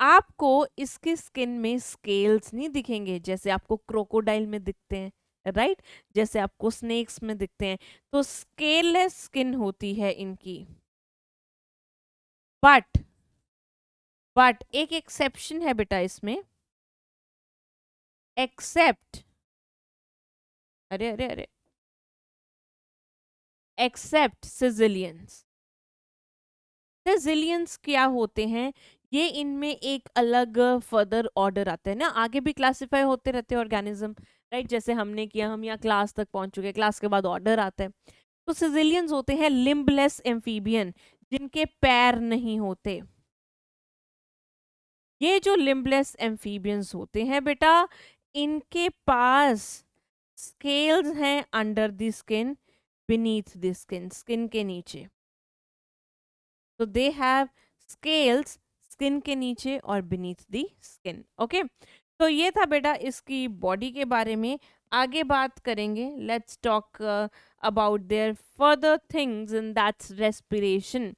आपको इसकी स्किन में स्केल्स नहीं दिखेंगे जैसे आपको क्रोकोडाइल में दिखते हैं, राइट, जैसे आपको स्नेक्स में दिखते हैं. तो स्केललेस स्किन होती है इनकी. बट एक एक्सेप्शन है बेटा इसमें. एक्सेप्ट, अरे अरे अरे, एक्सेप्ट सिजिलियंस. सिजिलियंस क्या होते हैं? ये इनमें एक अलग फर्दर ऑर्डर आता है ना, आगे भी क्लासिफाई होते रहते हैं ऑर्गेनिज्म, राइट. जैसे हमने किया, हम यहाँ क्लास तक पहुंच चुके हैं, क्लास के बाद ऑर्डर आता है. तो सिजिलियंस होते हैं लिम्बलेस एम्फीबियन, जिनके पैर नहीं होते. ये जो लिम्बलेस एम्फीबियंस होते हैं बेटा, इनके पास स्केल्स हैं under the skin, beneath the skin, skin के नीचे. तो दे हैव स्केल्स स्किन के नीचे और बीनीथ द स्किन. ओके, तो ये था बेटा इसकी बॉडी के बारे में. आगे बात करेंगे, let's talk about their further things in that's respiration.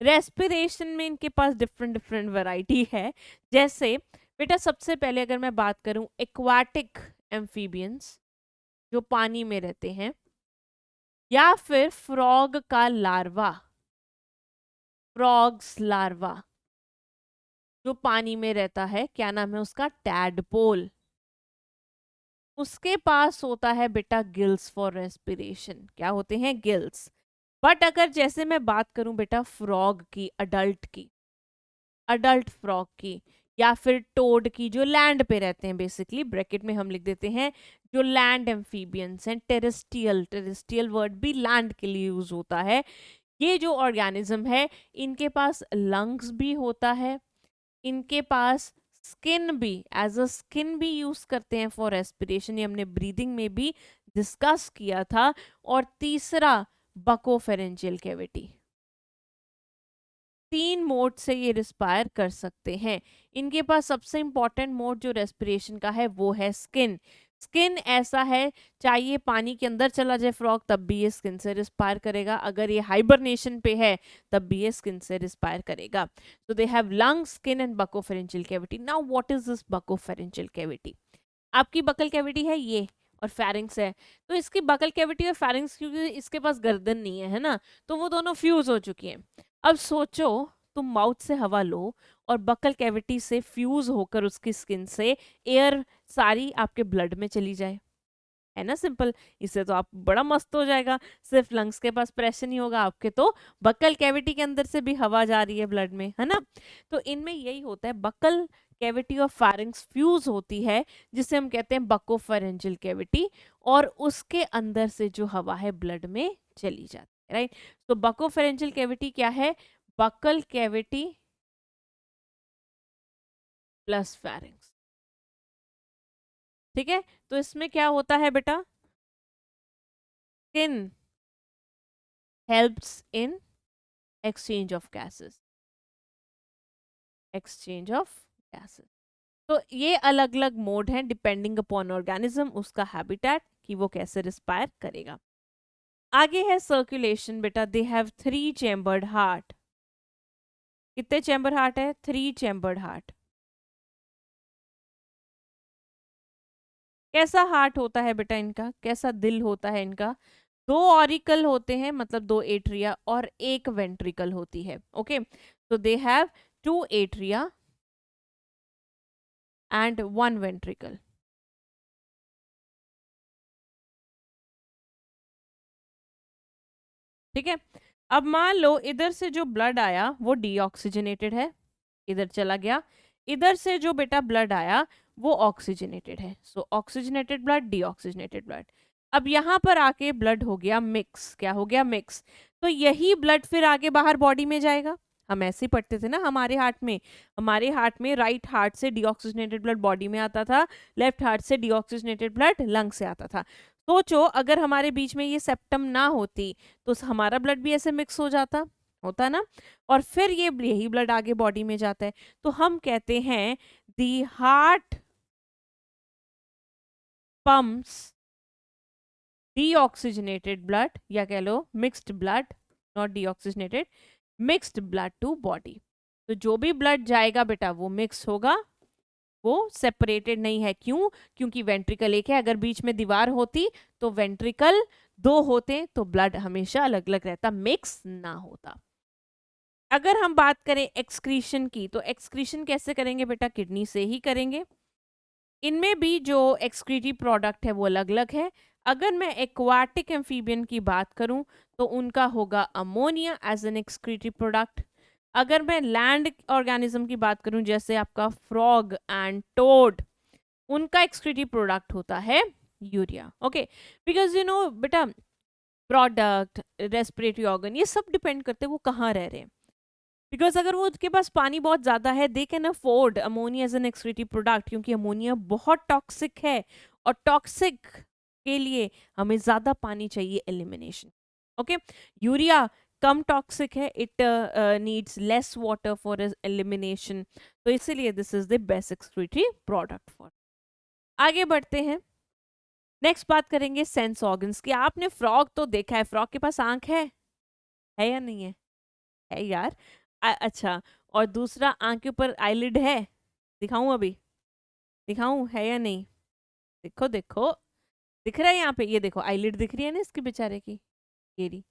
Respiration में इनके पास डिफरेंट डिफरेंट वैरायटी है. जैसे बेटा सबसे पहले अगर मैं बात करूं एक्वाटिक एम्फीबियंस जो पानी में रहते हैं, या फिर फ्रॉग का लार्वा, फ्रॉग्स लार्वा जो पानी में रहता है, क्या नाम है उसका? टैडपोल. उसके पास होता है बेटा गिल्स फॉर रेस्पिरेशन. क्या होते हैं? गिल्स. बट अगर जैसे मैं बात करूं बेटा फ्रॉग की, अडल्ट की, अडल्ट फ्रॉग की, या फिर टोड की जो लैंड पे रहते हैं, बेसिकली ब्रैकेट में हम लिख देते हैं जो लैंड एम्फीबियंस हैं. टेरेस्ट्रियल, टेरेस्ट्रियल वर्ड भी लैंड के लिए यूज होता है. ये जो ऑर्गेनिज्म है इनके पास लंग्स भी होता है, इनके पास स्किन भी, एज अ स्किन भी यूज करते हैं फॉर रेस्पिरेशन. ये हमने ब्रीदिंग में भी डिस्कस किया था. और तीसरा बकोफेरेंजियल कैविटी. 3 मोड से ये रिस्पायर कर सकते हैं. इनके पास सबसे इंपॉर्टेंट मोड जो रेस्पिरेशन का है वो है स्किन. स्किन ऐसा है, चाहिए पानी के अंदर चला जाए फ्रॉग तब भी ये स्किन से रिस्पायर करेगा, अगर ये हाइबरनेशन पे है तब भी ये स्किन से रिस्पायर करेगा. So they have lung, skin and buccopharyngeal cavity. Now what is this buccopharyngeal cavity? आपकी बकल कैविटी है ये, और फेरिंग्स है, तो इसकी बकल कैविटी और फेरिंग्स, क्योंकि इसके पास गर्दन नहीं है ना, तो वो दोनों फ्यूज हो चुकी हैं। अब सोचो तुम माउथ से हवा लो और बकल कैविटी से फ्यूज होकर उसकी स्किन से एयर सारी आपके ब्लड में चली जाए, है ना सिंपल। इससे तो आप बड़ा मस्त हो जाएगा, सिर्फ लंग्स के पास प्रेशर नहीं होगा आपके, तो बकल कैविटी के अंदर से भी हवा जा रही है ब्लड में, है ना। तो इनमें यही होता है, बकल कैविटी और फारिंग्स फ्यूज होती है, जिसे हम कहते हैं बकोफेरेंजियल कैविटी, और उसके अंदर से जो हवा है ब्लड में चली जाती है, राइट। तो बकोफेरेंजियल कैविटी क्या है? बकल कैविटी प्लस फेरिंग्स, ठीक है। तो इसमें क्या होता है बेटा? Skin helps in exchange of gases, exchange of gases। तो ये अलग अलग मोड हैं डिपेंडिंग अपॉन ऑर्गेनिज्म, उसका हैबिटेट, कि वो कैसे रिस्पायर करेगा। आगे है सर्कुलेशन बेटा। They have 3 chambered heart. कितने चैम्बर हार्ट है? 3 चैम्बर्ड हार्ट। कैसा हार्ट होता है बेटा इनका? कैसा दिल होता है इनका? 2 ऑरिकल होते हैं, मतलब 2 एट्रिया, और 1 वेंट्रिकल होती है। ओके, तो they have 2 atria and 1 ventricle. ठीक है। अब मान लो इधर से जो ब्लड आया वो डीऑक्सीजनेटेड है, इधर चला गया। इधर से जो बेटा ब्लड आया वो ऑक्सीजनेटेड है। सो ऑक्सीजनेटेड ब्लड, डीऑक्सीजनेटेड ब्लड। अब यहाँ पर आके ब्लड हो गया मिक्स। क्या हो गया? मिक्स। तो यही ब्लड फिर आगे बाहर बॉडी में जाएगा। हम ऐसे ही पढ़ते थे ना हमारे हार्ट में राइट हार्ट से डीऑक्सीजनेटेड ब्लड बॉडी में आता था, लेफ्ट हार्ट से डीऑक्सीजनेटेड ब्लड लंग से आता था। सोचो अगर हमारे बीच में ये सेप्टम ना होती तो हमारा ब्लड भी ऐसे मिक्स हो जाता, होता ना, और फिर ये यही ब्लड आगे बॉडी में जाता है। तो हम कहते हैं the heart pumps deoxygenated blood, या कह लो mixed blood, not deoxygenated, mixed blood to body. तो जो भी ब्लड जाएगा बेटा वो मिक्स होगा, वो सेपरेटेड नहीं है। क्यों? क्योंकि वेंट्रिकल एक है, अगर बीच में दीवार होती तो वेंट्रिकल 2 होते तो ब्लड हमेशा अलग अलग रहता, मिक्स ना होता। अगर हम बात करें एक्सक्रीशन की, तो एक्सक्रीशन कैसे करेंगे बेटा? किडनी से ही करेंगे। इनमें भी जो एक्सक्रीटिव प्रोडक्ट है वो अलग अलग है। अगर मैं एक्वाटिक एम्फीबियन की बात करूं तो उनका होगा ammonia as an excretive product. अगर मैं लैंड ऑर्गेनिज्म की बात करूं जैसे आपका फ्रॉग एंड टोड, उनका एक्सक्रीटिव प्रोडक्ट होता है urea. Okay, because you know बेटा प्रोडक्ट, रेस्पिरेटरी ऑर्गन, ये सब डिपेंड करते हैं वो कहाँ रह रहे हैं। बिकॉज अगर वो उसके पास पानी बहुत ज़्यादा है, they can afford ammonia as an excretive product, क्योंकि अमोनिया बहुत टॉक्सिक है, और टॉक्सिक के लिए हमें ज़्यादा पानी चाहिए एलिमिनेशन। ओके, यूरिया कम टॉक्सिक है, it needs less water for elimination, तो इसीलिए this is the best excretory product for. आगे बढ़ते हैं, नेक्स्ट बात करेंगे सेंस ऑर्गन्स की। आपने फ्रॉग तो देखा है, फ्रॉग के पास आंख है या नहीं है? है यार। अच्छा, और दूसरा आंख के ऊपर आईलिड है, दिखाऊं अभी? दिखाऊं है या नहीं? देखो देखो, दिख रहा है यहाँ पे, ये देखो आईलिड दिख रही है ना इसके बेचारे की, ये रही।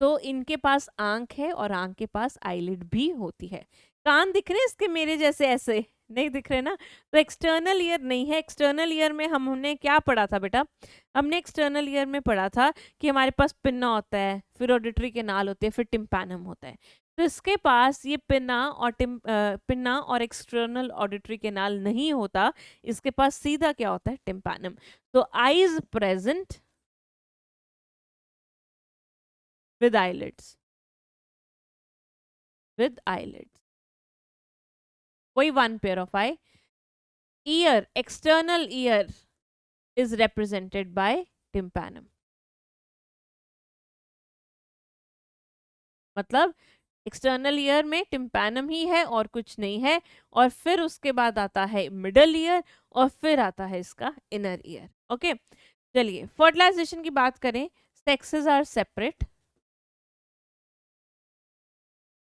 तो इनके पास आंख है और आंख के पास आईलिड भी होती है। कान दिख रहे हैं इसके मेरे जैसे? ऐसे नहीं दिख रहे ना। तो एक्सटर्नल ईयर नहीं है। एक्सटर्नल ईयर में हमने क्या पढ़ा था बेटा? हमने एक्सटर्नल ईयर में पढ़ा था कि हमारे पास पिन्ना होता है, फिर ऑडिटरी कैनाल होते हैं, फिर टिम्पैनम होता है। तो इसके पास ये पिन्ना और एक्सटर्नल ऑडिटरी कैनाल नहीं होता, इसके पास सीधा क्या होता है? टिम्पैनम। तो eyes present with eyelids, with eyelids, वही one pair of eye। ear, external ear is represented by tympanum, मतलब एक्सटर्नल ईयर में टिम्पैनम ही है और कुछ नहीं है, और फिर उसके बाद आता है मिडल ईयर, और फिर आता है इसका इनर ईयर। ओके, चलिए फर्टिलाइजेशन की बात करें, सेक्सेस आर सेपरेट,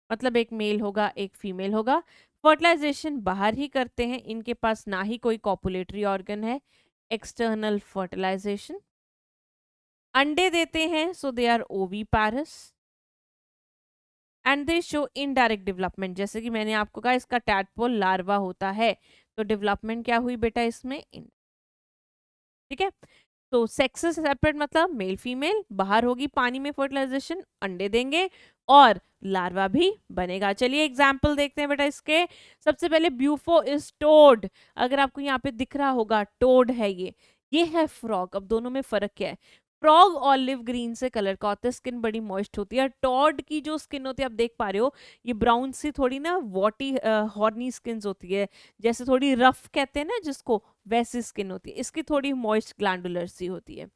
मतलब एक मेल होगा एक फीमेल होगा। फर्टिलाइजेशन बाहर ही करते हैं, इनके पास ना ही कोई कॉपुलेटरी ऑर्गन है, एक्सटर्नल फर्टिलाइजेशन। अंडे देते हैं, so they are oviparous and they show indirect development. जैसे कि मैंने आपको कहा इसका टैडपोल लार्वा होता है, तो डेवलपमेंट क्या हुई बेटा इसमें, ठीक है। तो सेक्स से सेपरेट मतलब मेल फीमेल, बाहर होगी पानी में फर्टिलाइजेशन, अंडे देंगे और लार्वा भी बनेगा। चलिए एग्जाम्पल देखते हैं बेटा इसके। सबसे पहले ब्यूफो इज टोड। अगर आपको यहाँ पे दिख रहा होगा टोड है ये है फ्रॉग। अब दोनों में फर्क क्या है, फ्रॉग ऑलिव ग्रीन से कलर का होता है, स्किन बड़ी मॉइस्ट होती है। टॉड की जो स्किन होती है आप देख पा रहे हो, ये ब्राउन सी थोड़ी ना वॉटी हॉर्नी स्किन होती है, जैसे थोड़ी रफ कहते हैं ना जिसको, वैसी स्किन होती है। इसकी थोड़ी मॉइस्ट ग्लैंडुलर सी होती है।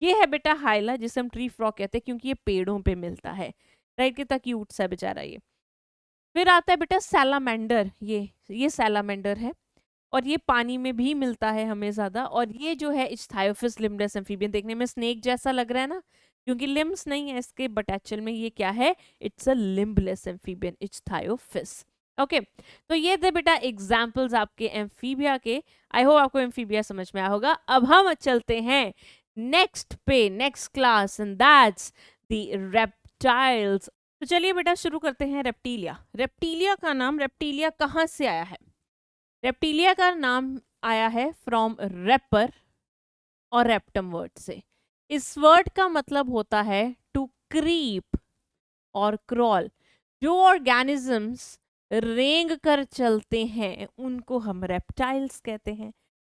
ये है बेटा हाइला, जिसे हम ट्री फ्रॉग कहते हैं क्योंकि ये पेड़ों पे मिलता है, राइट। कितना क्यूट सा बेचारा ये। फिर आता है बेटा सैलामेंडर। ये सैलामेंडर है और ये पानी में भी मिलता है हमें ज्यादा। और ये जो है इच्थायोफिस लिम्बलेस एम्फीबियन, देखने में स्नेक जैसा लग रहा है ना, क्योंकि लिम्स नहीं है इसके, बट एक्चुअल में ये क्या है, it's a limbless amphibian, ichthyophis. Okay, तो ये थे बेटा एग्जाम्पल्स आपके एम्फीबिया के। आई होप आपको एम्फीबिया समझ में आया होगा। अब हम चलते हैं next class, and that's the reptiles. तो चलिए बेटा शुरू करते हैं रेप्टीलिया। रेप्टीलिया का नाम, रेप्टीलिया कहाँ से आया है? रेप्टीलिया का नाम आया है फ्रॉम रेपर और रेप्टम वर्ड से। इस वर्ड का मतलब होता है टू क्रीप और क्रॉल। जो ऑर्गेनिजम्स रेंग कर चलते हैं उनको हम रेप्टाइल्स कहते हैं।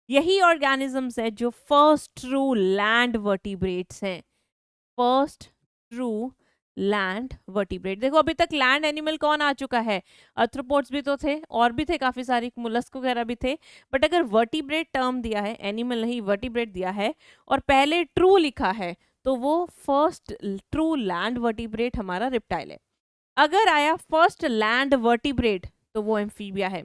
यही ऑर्गेनिजम्स है जो फर्स्ट ट्रू लैंड वर्टिब्रेट्स हैं, फर्स्ट ट्रू लैंड वर्टिब्रेट। देखो अभी तक लैंड एनिमल कौन आ चुका है, आर्थ्रोपोड्स भी तो थे और भी थे काफी सारी, मुलस्क वगैरह भी थे। बट अगर वर्टिब्रेट टर्म दिया है, एनिमल नहीं वर्टिब्रेट दिया है, और पहले ट्रू लिखा है, तो वो फर्स्ट ट्रू लैंड वर्टिब्रेट हमारा रिप्टाइल है। अगर आया फर्स्ट लैंड वर्टिब्रेट तो वो एम्फीबिया है,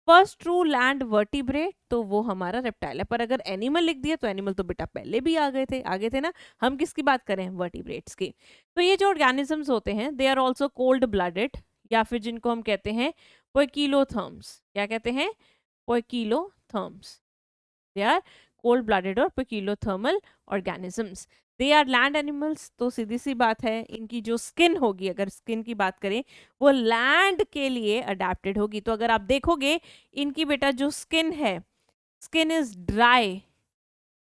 फर्स्ट ट्रू लैंड वर्टिब्रेट तो वो हमारा रेप्टाइल है। पर अगर एनिमल लिख दिया तो एनिमल तो बेटा पहले भी आगे थे ना। हम किसकी बात करें, वर्टिब्रेट्स की। तो ये जो ऑर्गेनिजम्स होते हैं they are also cold blooded, या फिर जिनको हम कहते हैं पोइकिलोथर्म्स। क्या कहते हैं, poikilotherms. They are cold blooded और poikilothermal organisms. They are land animals. तो सीधी सी बात है, इनकी जो स्किन होगी, अगर स्किन की बात करें, वो लैंड के लिए अडेप्टेड होगी। तो अगर आप देखोगे इनकी बेटा जो स्किन है, skin is dry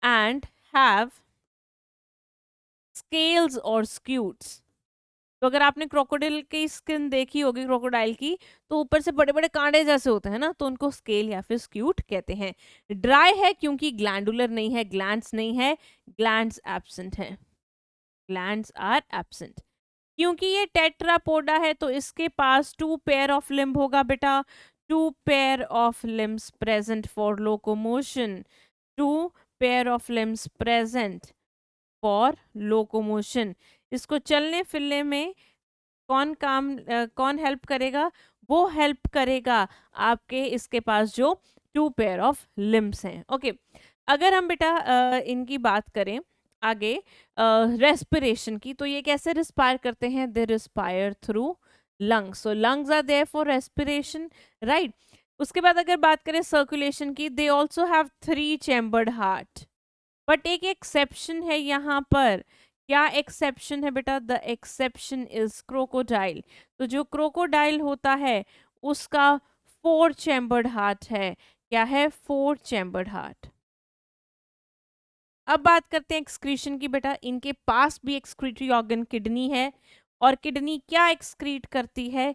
and have scales और स्क्यूट्स। तो अगर आपने क्रोकोडाइल की स्किन देखी होगी, क्रोकोडाइल की, तो ऊपर से बड़े बड़े कांटे जैसे होते हैं ना, तो उनको स्केल या फिर स्क्यूट कहते हैं। ड्राई है क्योंकि ग्लैंडुलर नहीं है, ग्लैंड्स नहीं है, ग्लैंड्स एब्सेंट है, ग्लैंड्स आर एब्सेंट। क्योंकि ये टेट्रापोडा है तो इसके पास 2 पेयर ऑफ लिम्ब होगा बेटा, 2 pair of limbs present for locomotion, 2 pair of limbs present for locomotion. इसको चलने फिरने में कौन हेल्प करेगा, वो हेल्प करेगा आपके इसके पास जो 2 पेयर ऑफ लिम्स हैं। ओके, अगर हम बेटा इनकी बात करें आगे रेस्पिरेशन की, तो ये कैसे रिस्पायर करते हैं, they respire through lungs. So lungs are there for respiration, right. उसके बाद अगर बात करें सर्कुलेशन की, they also have 3 chambered heart. But एक एक्सेप्शन है यहाँ पर। क्या एक्सेप्शन है बेटा, द एक्सेप्शन इज क्रोकोडाइल। तो जो क्रोकोडाइल होता है उसका 4 चैम्बर्ड हार्ट है। क्या है, 4 चैम्बर्ड हार्ट। अब बात करते हैं एक्सक्रीशन की बेटा। इनके पास भी एक्सक्रीटरी ऑर्गन किडनी है, और किडनी क्या एक्सक्रीट करती है,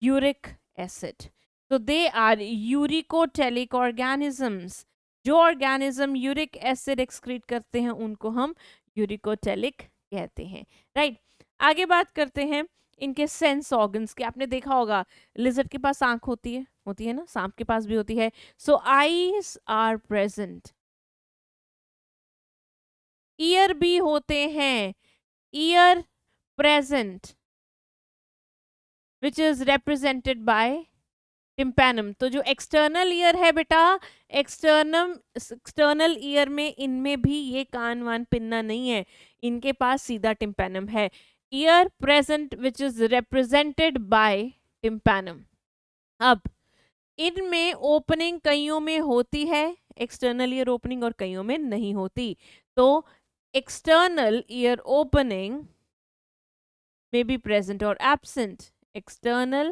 यूरिक एसिड। तो दे आर यूरिकोटेलिक ऑर्गेनिजम्स। जो ऑर्गेनिज्म यूरिक एसिड एक्सक्रीट करते हैं उनको हम यूरिकोटेलिक कहते हैं, राइट। आगे बात करते हैं इनके सेंस ऑर्गन्स के। आपने देखा होगा लिजर्ड के पास आंख होती है ना, सांप के पास भी होती है। So eyes are present, ear भी होते हैं, ear present, which is represented by tympanum. तो जो एक्सटर्नल ईयर है बेटा, एक्सटर्नल ईयर में इनमें भी ये कान वान पिन्ना नहीं है, इनके पास सीधा टिम्पैनम है। Year present which is represented by tympanum. अब इनमें ओपनिंग कईयों में होती है, एक्सटर्नल ईयर ओपनिंग और कईयों में नहीं होती। तो external ear opening may be present or absent. External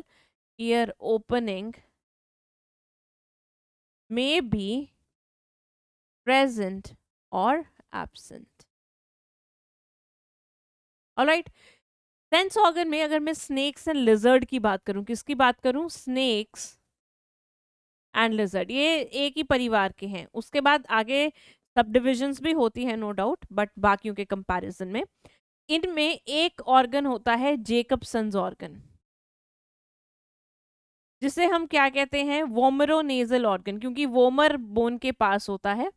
ear opening may be present or absent. Alright. Sense organ में अगर मैं स्नेक्स एंड लिजर्ड की बात करूं, किसकी बात करूं? स्नेक्स एंड लिजर्ड, ये एक ही परिवार के हैं। उसके बाद आगे सब डिविजन्स भी होती हैं नो डाउट, बट बाकियों के कंपैरिजन में इनमें एक ऑर्गन होता है जेकबसन्स ऑर्गन, जिसे हम क्या कहते हैं? वोमरोनेजल ऑर्गन, क्योंकि वोमर बोन के पास होता है।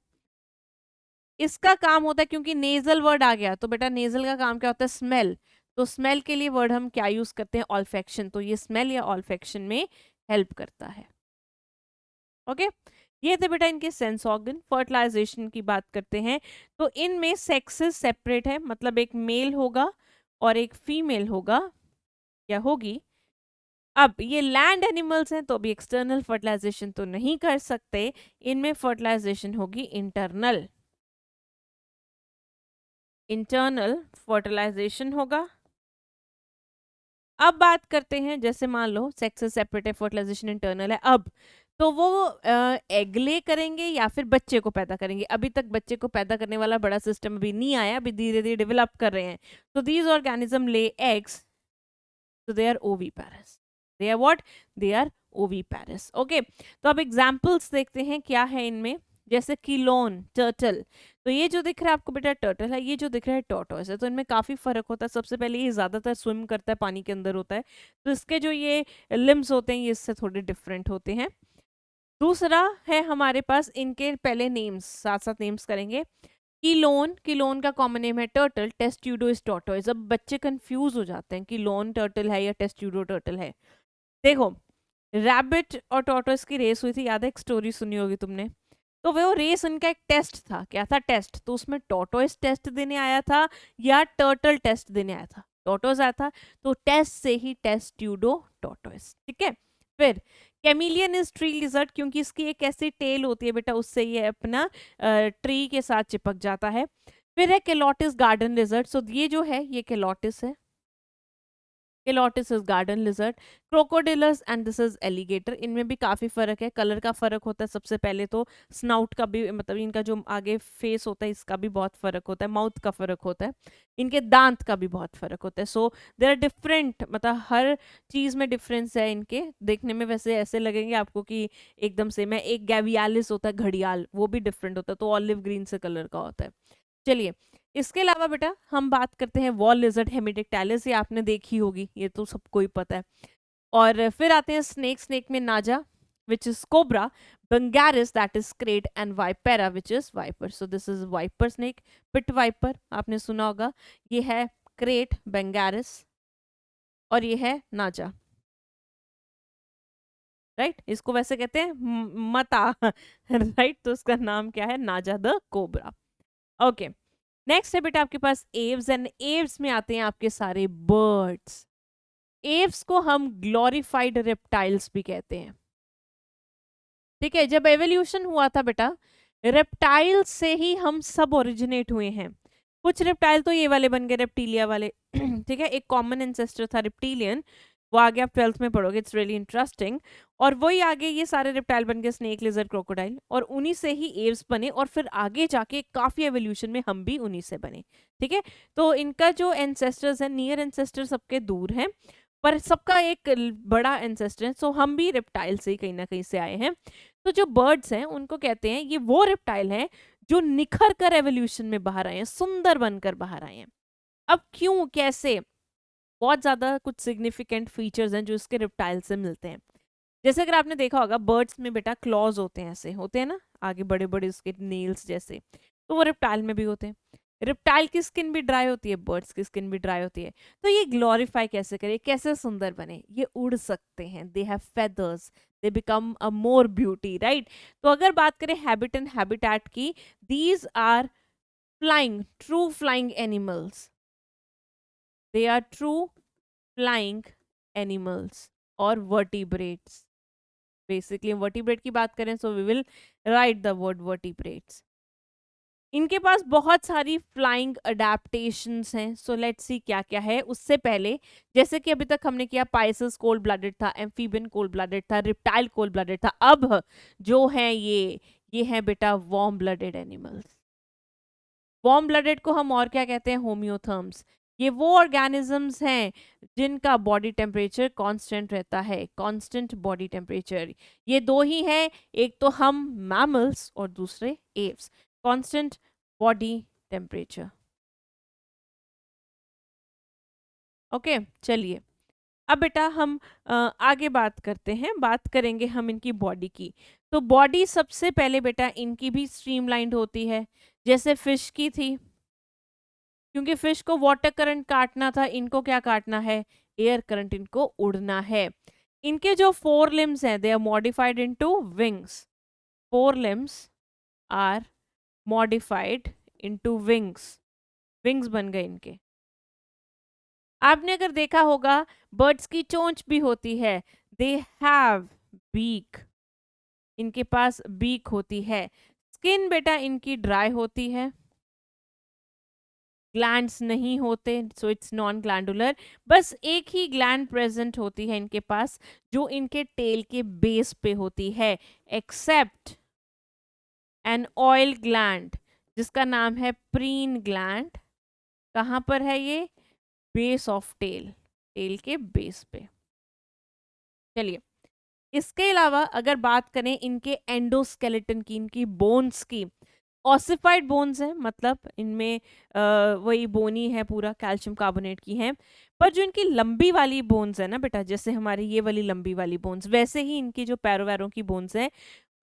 इसका काम होता है, क्योंकि नेजल वर्ड आ गया तो बेटा नेजल का काम क्या होता है? स्मेल। तो स्मेल के लिए वर्ड हम क्या यूज करते हैं? ऑल्फेक्शन। तो ये स्मेल या ऑल्फेक्शन में हेल्प करता है। ओके, ये थे बेटा इनके सेंस ऑर्गन। फर्टिलाइजेशन की बात करते हैं तो इनमें सेक्सेस सेपरेट है, मतलब एक मेल होगा और एक फीमेल होगा या होगी। अब ये लैंड एनिमल्स हैं तो अभी एक्सटर्नल फर्टिलाइजेशन तो नहीं कर सकते, इनमें फर्टिलाइजेशन होगी इंटरनल। इंटरनल फर्टिलाइजेशन होगा। अब बात करते हैं, जैसे मान लो सेक्सेस सेपरेट है, फर्टिलाइजेशन इंटरनल है, अब तो वो एग ले करेंगे या फिर बच्चे को पैदा करेंगे? अभी तक बच्चे को पैदा करने वाला बड़ा सिस्टम अभी नहीं आया, अभी धीरे धीरे डेवलप कर रहे हैं। तो these organism lay eggs, so they are oviparous. They are what? They are oviparous. Okay, तो अब एग्जाम्पल्स देखते हैं क्या है इनमें। जैसे किलोन टर्टल, तो ये जो दिख रहा है आपको बेटा टर्टल है, ये जो दिख रहा है टॉर्टोइस है। तो इनमें काफी फर्क होता है। सबसे पहले ये ज्यादातर स्विम करता है, पानी के अंदर होता है, तो इसके जो ये लिम्स होते हैं ये इससे थोड़े डिफरेंट होते हैं। दूसरा है हमारे पास, इनके पहले नेम्स साथ साथ नेम्स करेंगे। किलोन, किलोन का कॉमन नेम है टर्टल, टेस्ट्यूडो इज टॉर्टोइस। अब बच्चे कंफ्यूज हो जाते हैं, किलोन टर्टल है या टेस्ट्यूडो टर्टल है। देखो, रैबिट और टॉर्टोइस की रेस हुई थी, याद है? एक स्टोरी सुनी होगी तुमने। तो वो रेस उनका एक टेस्ट था। क्या था टेस्ट? तो उसमें टॉर्टोइस टेस्ट देने आया था या टर्टल टेस्ट देने आया था? टॉर्टोइस आया था, तो टेस्ट से ही टेस्ट्यूडो टॉर्टोइस। ठीक है। फिर कैमिलियन इज ट्री लिजर्ड, क्योंकि इसकी एक ऐसी टेल होती है बेटा, उससे ये अपना ट्री के साथ चिपक जाता है। फिर है केलोटिस गार्डन लिजर्ड, सो ये जो है ये केलोटिस है, calotes is garden lizard. Crocodylus and this is alligator, इनमें भी काफी फर्क है, कलर का फर्क होता है। सबसे पहले तो स्नाउट का भी, मतलब इनका जो आगे फेस होता है इसका भी बहुत फर्क होता है, माउथ का फर्क होता है, इनके दांत का भी बहुत फर्क होता है। सो देर आर डिफरेंट, मतलब हर चीज में डिफरेंस है इनके। देखने में वैसे ऐसे लगेंगे आपको कि एकदम से, मैं एक गैवियालिस होता है घड़ियाल, वो भी डिफरेंट होता है, तो ऑलिव ग्रीन से कलर का होता है। चलिए, इसके अलावा बेटा हम बात करते हैं वॉल लिजर्ड हेमिडिक्टाइलिस, ये आपने देखी होगी, ये तो सबको ही पता है। और फिर आते हैं स्नेक, स्नेक में naja which is cobra, bungarus that is krait, and vipera which is viper. So this is viper snake, pit viper आपने सुना होगा, ये है क्रेट बंगारिस, और ये है नाजा। राइट, इसको वैसे कहते हैं मता राइट, तो उसका नाम क्या है? नाजा द कोबरा। ओके, नेक्स्ट है बेटा आपके पास एव्स, एंड एव्स में आते हैं आपके सारे बर्ड्स। एव्स को हम ग्लोरिफाइड रेप्टाइल्स भी कहते हैं। ठीक है, जब एवोल्यूशन हुआ था बेटा, रेप्टाइल से ही हम सब ओरिजिनेट हुए हैं। कुछ रेप्टाइल तो ये वाले बन गए, रेप्टीलिया वाले ठीक है, एक कॉमन एंसेस्टर था रेप्टीलियन, वो आगे आप 12th में पढ़ोगे, इट्स रियली इंटरेस्टिंग। और वही आगे ये सारे रेप्टाइल बन गए, स्नेक, लिजर्ड, क्रोकोडाइल, और उन्हीं से ही एव्स बने, और फिर आगे जाके काफी एवोल्यूशन में हम भी उन्हीं से बने। ठीक है, तो इनका जो एंसेस्टर्स है, नियर एंसेस्टर सबके दूर हैं, पर सबका एक बड़ा एंसेस्टर है। सो हम भी रेप्टाइल से ही कहीं ना कहीं से आए हैं। तो जो बर्ड्स हैं उनको कहते हैं, ये वो रेप्टाइल हैं जो निखर कर एवोल्यूशन में बाहर आए हैं, सुंदर बनकर बाहर आए हैं। अब क्यों, कैसे? बहुत ज्यादा कुछ सिग्निफिकेंट फीचर्स हैं जो इसके रेप्टाइल से मिलते हैं। जैसे अगर आपने देखा होगा, बर्ड्स में बेटा क्लॉज होते हैं, ऐसे होते हैं ना, आगे बड़े बड़े उसके नेल्स जैसे, तो वो रेप्टाइल में भी होते हैं। रेप्टाइल की स्किन भी ड्राई होती है, बर्ड्स की स्किन भी ड्राई होती है। तो ये ग्लोरीफाई कैसे करे, कैसे सुंदर बने? ये उड़ सकते हैं, they have feathers, they become a more beauty, right. तो अगर बात करें हैबिट एंड हैबिटेट की, these are flying, true flying animals, they are true flying animals और वर्टिब्रेट्स। बेसिकली वर्टिब्रेट की बात करें so we will write the word vertebrates. इनके पास बहुत सारी फ्लाइंग अडेप्टेशंस हैं, सो लेट्स सी क्या क्या है। उससे पहले जैसे कि अभी तक हमने किया पाइसेस कोल्ड ब्लडेड था, एम्फीबियन कोल्ड ब्लडेड था, रिप्टाइल कोल्ड ब्लडेड था। अब जो है ये है बेटा warm blooded animals. Warm blooded को हम और क्या कहते हैं, होम्योथर्म्स। ये वो ऑर्गेनिजम्स हैं जिनका बॉडी टेम्परेचर कांस्टेंट रहता है, कांस्टेंट बॉडी टेम्परेचर। ये दो ही हैं, एक तो हम मैमल्स और दूसरे Aves. Constant body temperature. Okay चलिए अब बेटा हम आगे बात करते हैं, बात करेंगे हम इनकी बॉडी की। तो बॉडी सबसे पहले बेटा इनकी भी स्ट्रीमलाइंड होती है, जैसे फिश की थी। क्योंकि फिश को वाटर करंट काटना था, इनको क्या काटना है, एयर करंट, इनको उड़ना है। इनके जो फोर लिम्स हैं they are modified into wings. Four limbs are modified into wings, wings बन गए इनके। आपने अगर देखा होगा बर्ड्स की चोंच भी होती है, दे हैव बीक, इनके पास बीक होती है। स्किन बेटा इनकी ड्राई होती है, ग्लैंड्स नहीं होते, सो इट्स नॉन ग्लैंडुलर। बस एक ही ग्लैंड प्रेजेंट होती है इनके पास जो इनके टेल के बेस पे होती है, एक्सेप्ट एन ऑयल ग्लैंड जिसका नाम है प्रीन ग्लैंड। कहाँ पर है ये, बेस ऑफ टेल, टेल के बेस पे। चलिए इसके अलावा अगर बात करें इनके एंडोस्केलेटन की, इनकी बोन्स की, ऑसिफाइड बोन्स है, मतलब इनमें वही बोनी है, पूरा कैल्शियम कार्बोनेट की है। पर जो इनकी लंबी वाली बोन्स है ना बेटा, जैसे हमारी ये वाली लंबी वाली बोन्स, वैसे ही इनकी जो पैरों वैरों की बोन्स है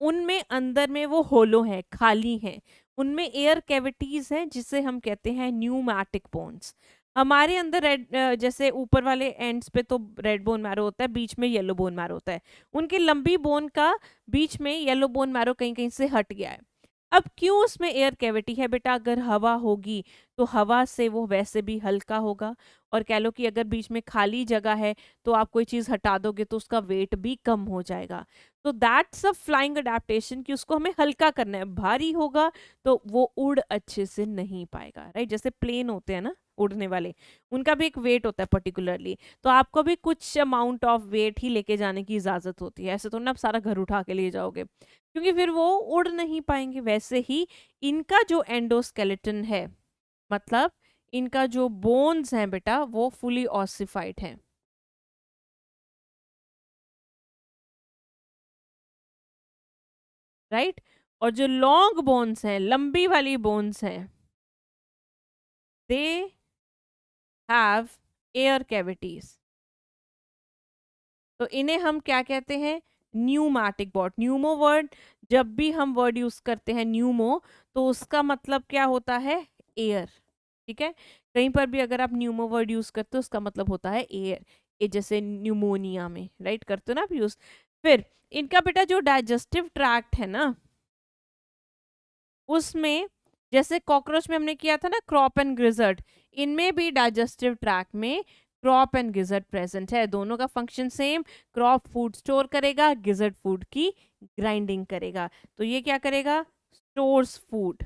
उनमें अंदर में वो होलो है, खाली है, उनमें एयर कैविटीज हैं जिसे हम कहते हैं न्यूमैटिक बोन्स। हमारे अंदर रेड, जैसे ऊपर वाले एंड्स पे तो रेड बोन मैरो होता है, बीच में येलो बोन मैरो होता है। उनकी लंबी बोन का बीच में येलो बोन मैरो कहीं कहीं से हट गया है। अब क्यों उसमें एयर कैविटी है बेटा, अगर हवा होगी तो हवा से वो वैसे भी हल्का होगा, और कह लो कि अगर बीच में खाली जगह है तो आप कोई चीज़ हटा दोगे तो उसका वेट भी कम हो जाएगा। तो दैट्स अ फ्लाइंग अडेप्टेशन कि उसको हमें हल्का करना है, भारी होगा तो वो उड़ अच्छे से नहीं पाएगा, राइट। जैसे प्लेन होते हैं ना उड़ने वाले, उनका भी एक वेट होता है पर्टिकुलरली, तो आपको भी कुछ अमाउंट ऑफ वेट ही लेके जाने की इजाजत होती है, ऐसे तो ना आप सारा घर उठा के ले जाओगे क्योंकि फिर वो उड़ नहीं पाएंगे। वैसे ही इनका जो एंडोस्केलेटन है, मतलब इनका जो बोन्स हैं बेटा वो फुली ऑसिफाइड हैं, राइट। और जो लॉन्ग बोन्स हैं, लंबी वाली बोन्स हैं, दे हैव एयर कैविटीज। तो इन्हें हम क्या कहते हैं, न्यूमैटिक बॉड। न्यूमो वर्ड, जब भी हम वर्ड यूज करते हैं न्यूमो, तो उसका मतलब क्या होता है, एयर, ठीक है। कहीं पर भी अगर आप न्यूमो वर्ड यूज करते हो उसका मतलब होता है एयर, ये जैसे न्यूमोनिया में, राइट, करते हो ना आप यूज। फिर इनका बेटा जो डाइजेस्टिव ट्रैक्ट है ना, उसमें जैसे कॉकरोच में हमने किया था ना क्रॉप एंड ग्रिजर्ड, इनमें भी डाइजेस्टिव ट्रैक्ट में क्रॉप एंड गिजर्ड प्रेजेंट है। दोनों का function same, crop food store करेगा, गिजर्ड फूड की ग्राइंडिंग करेगा। तो ये क्या करेगा, स्टोर्स फूड,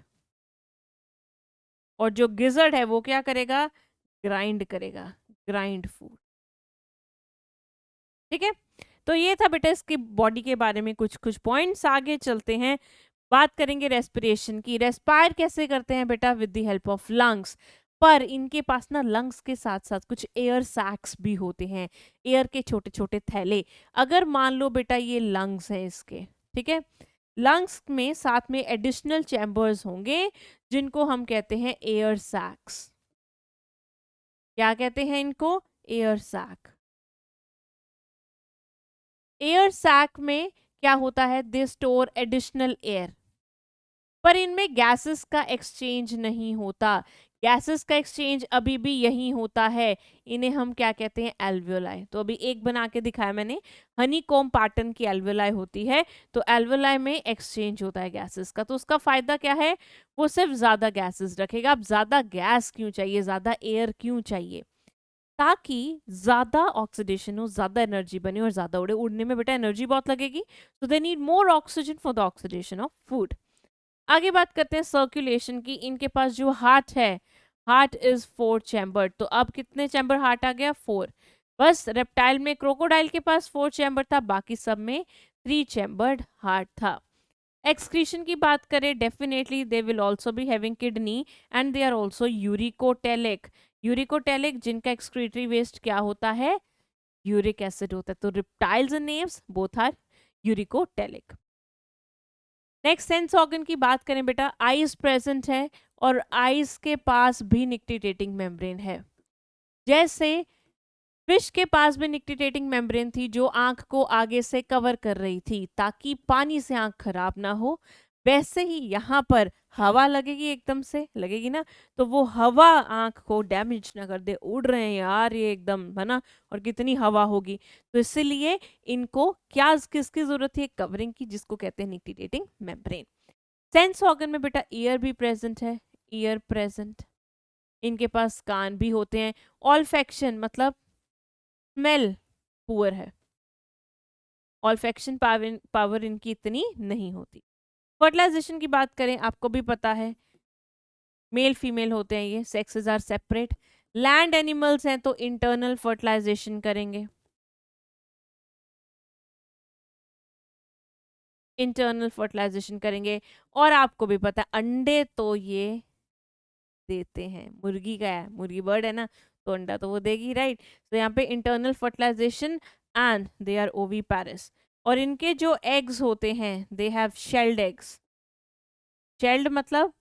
और जो गिजर्ड है वो क्या करेगा, ग्राइंड करेगा, ग्राइंड फूड, ठीक है। तो ये था बेटा इसकी बॉडी के बारे में कुछ कुछ पॉइंट्स। आगे चलते हैं, बात करेंगे रेस्पिरेशन की। रेस्पायर कैसे करते हैं बेटा, with the help of lungs. पर इनके पास ना लंग्स के साथ साथ कुछ एयर सैक्स भी होते हैं, एयर के छोटे छोटे थैले। अगर मान लो बेटा ये लंग्स हैं इसके, ठीक है, लंग्स में साथ में एडिशनल चैम्बर्स होंगे जिनको हम कहते हैं एयर सैक्स। क्या कहते हैं इनको, एयर सैक। एयर सैक में क्या होता है, दे स्टोर एडिशनल एयर। पर इनमें गैसेस का एक्सचेंज नहीं होता, गैसेस का एक्सचेंज अभी भी यही होता है। इन्हें हम क्या कहते हैं, एल्वियोलाई। तो अभी एक बना के दिखाया मैंने, हनी कॉम पैटर्न की एल्वियोलाई होती है, तो एल्वियोलाई में एक्सचेंज होता है गैसेस का। तो उसका फायदा क्या है, वो सिर्फ ज्यादा गैसेस रखेगा। अब ज्यादा गैस क्यों चाहिए, ज्यादा एयर क्यों चाहिए, ताकि ज्यादा ऑक्सीडेशन हो, ज्यादा एनर्जी बने और ज्यादा उड़े। उड़ने में बेटा एनर्जी बहुत लगेगी, so they need more oxygen for the oxidation of food. आगे बात करते हैं सर्कुलेशन की। इनके पास जो हार्ट है, हार्ट इज 4 चैम्बर्ड। तो अब कितने चैम्बर हार्ट आ गया? 4। बस रेप्टाइल में, क्रोकोडाइल के पास 4 चैम्बर था, बाकी सब में 3 चैम्बर्ड हार्ट था। एक्सक्रीशन की बात करें, definitely they will also be having kidney and they are also uricotelic. Uricotelic जिनका एक्सक्रीटरी वेस्ट क्या होता है? यूरिक एसिड होता है। तो reptiles and names both are uricotelic. Next sense organ की बात करें बेटा, आईज प्रेजेंट है और आईज के पास भी निक्टिटेटिंग मेम्ब्रेन है। जैसे फिश के पास भी निक्टिटेटिंग मेम्ब्रेन थी जो आंख को आगे से कवर कर रही थी ताकि पानी से आंख खराब ना हो, वैसे ही यहाँ पर हवा लगेगी, एकदम से लगेगी ना, तो वो हवा आंख को डैमेज ना कर दे। उड़ रहे हैं यार ये एकदम, है ना, और कितनी हवा होगी, तो इसीलिए इनको क्या, किसकी जरूरत है? कवरिंग की, जिसको कहते हैं निक्टिटेटिंग मेम्ब्रेन। सेंस ऑर्गन में बेटा ईयर भी प्रेजेंट है, ईयर प्रेजेंट। इनके पास कान भी होते हैं। ऑल्फैक्शन मतलब स्मेल पुअर है, ऑल्फैक्शन पावर इनकी इतनी नहीं होती। फर्टिलाइजेशन की बात करें, आपको भी पता है मेल फीमेल होते हैं, ये sexes are separate. Land animals हैं तो इंटरनल फर्टिलाइजेशन करेंगे, इंटरनल फर्टिलाइजेशन करेंगे। और आपको भी पता है अंडे तो ये देते हैं, मुर्गी का है, मुर्गी बर्ड है ना, तो अंडा तो वो देगी, राइट। तो यहाँ पे internal fertilization and they are oviparous. और इनके जो एग्स होते हैं, they have shelled eggs. Shelled मतलब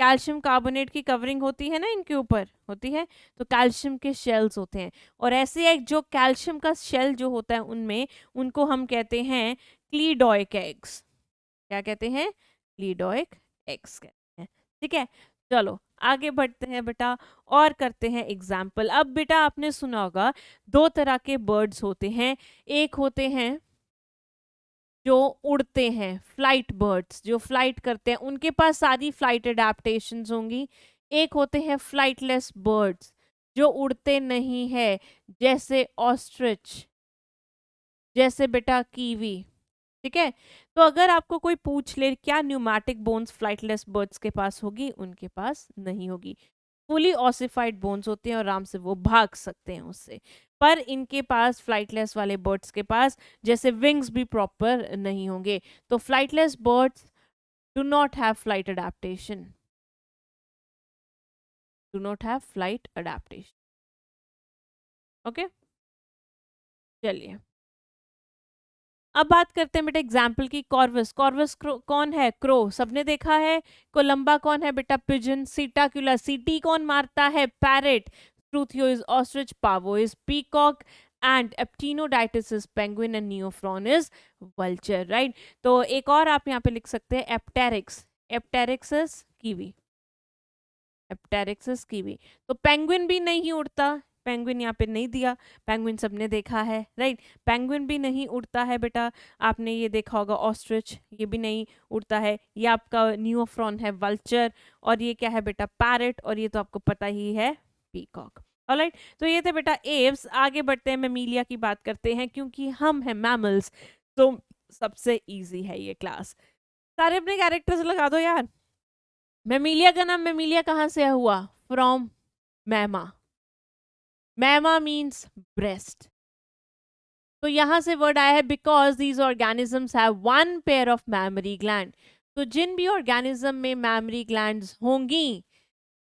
कैल्शियम कार्बोनेट की कवरिंग होती है ना इनके ऊपर, होती है, तो कैल्शियम के शेल्स होते हैं। और ऐसे एक जो कैल्शियम का शेल जो होता है उनमें, उनको हम कहते हैं क्लीडोइक एग्स। क्या कहते हैं? क्लीडोइक एग्स कहते हैं। ठीक है, चलो आगे बढ़ते हैं बेटा और करते हैं एग्जाम्पल। अब बेटा आपने सुना होगा 2 तरह के बर्ड्स होते हैं। एक होते हैं जो उड़ते हैं, फ्लाइट बर्ड्स, जो फ्लाइट करते हैं, उनके पास सारी फ्लाइट अडेप्टेशंस होंगी। एक होते हैं फ्लाइटलेस बर्ड्स जो उड़ते नहीं है, जैसे ऑस्ट्रिच, जैसे बेटा कीवी। ठीक है, तो अगर आपको कोई पूछ ले क्या न्यूमैटिक बोन्स फ्लाइटलेस बर्ड्स के पास होगी, उनके पास नहीं होगी। फुली ऑसिफाइड बोन्स होते हैं और आराम से वो भाग सकते हैं उससे। पर इनके पास, फ्लाइटलेस वाले बर्ड्स के पास, जैसे विंग्स भी प्रॉपर नहीं होंगे। तो flightless birds do not have flight adaptation, do not have flight adaptation. Okay, चलिए अब बात करते हैं बेटा एग्जाम्पल की। कॉर्वस, कॉर्वस कौन है? क्रो, सबने देखा है। कोलंबा कौन है बेटा? पिजन। सीटाक्यूला, सीटी कौन मारता है? Parrot. Struthio is ostrich, pavo is peacock and aptenodytes is penguin and neophron is vulture, right. तो एक और आप यहाँ पे लिख सकते हैं apteryx, apteryx is kiwi, apteryx is kiwi. तो पेंगुइन भी नहीं उड़ता, पेंगुइन यहाँ पे नहीं दिया, पेंगुइन सबने देखा है, राइट। पेंगुइन भी नहीं उड़ता है बेटा, आपने ये देखा होगा ऑस्ट्रिच, ये भी नहीं उड़ता है। ये आपका न्यूफ्रॉन है वल्चर, और ये क्या है बेटा? पैरेट, और ये तो आपको पता ही है पीकॉक। ऑलराइट, तो ये थे बेटा एव्स। आगे बढ़ते हैं, मेमीलिया की बात करते हैं, क्योंकि हम हैं मैमल्स तो सबसे ईजी है ये क्लास। सारे अपने कैरेक्टर्स लगा दो यार। मेमीलिया का नाम मेमीलिया कहाँ से हुआ? फ्रॉम मैमा, मैमा मीन्स ब्रेस्ट। तो यहां से वर्ड आया है because these organisms have 1 pair of mammary gland. तो जिन भी ऑर्गेनिज्म में मैमरी ग्लैंड्स होंगी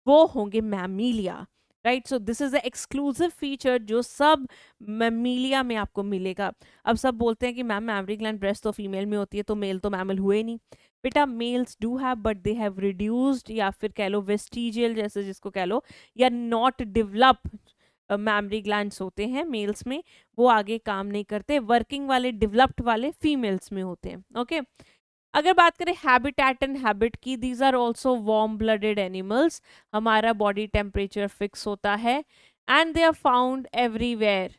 वो होंगे mammalia, right. So this is the exclusive feature जो सब मैमीलिया में आपको मिलेगा। अब सब बोलते हैं कि मैम मैमरी ग्लैंड ब्रेस्ट तो फीमेल में होती है, तो मेल तो मैमल हुए नहीं। बेटा males do have but they have reduced, या फिर कह लो वेस्टिजियल, जैसे जिसको कह लो, या नॉट डेवलप्ड मैमरी ग्लैंड्स होते हैं मेल्स में, वो आगे काम नहीं करते। वर्किंग वाले, डेवलप्ड वाले फीमेल्स में होते हैं। ओके, अगर बात करें हैबिटेट एंड हैबिट की, these are also warm blooded animals. हमारा बॉडी टेम्परेचर फिक्स होता है and they are found everywhere,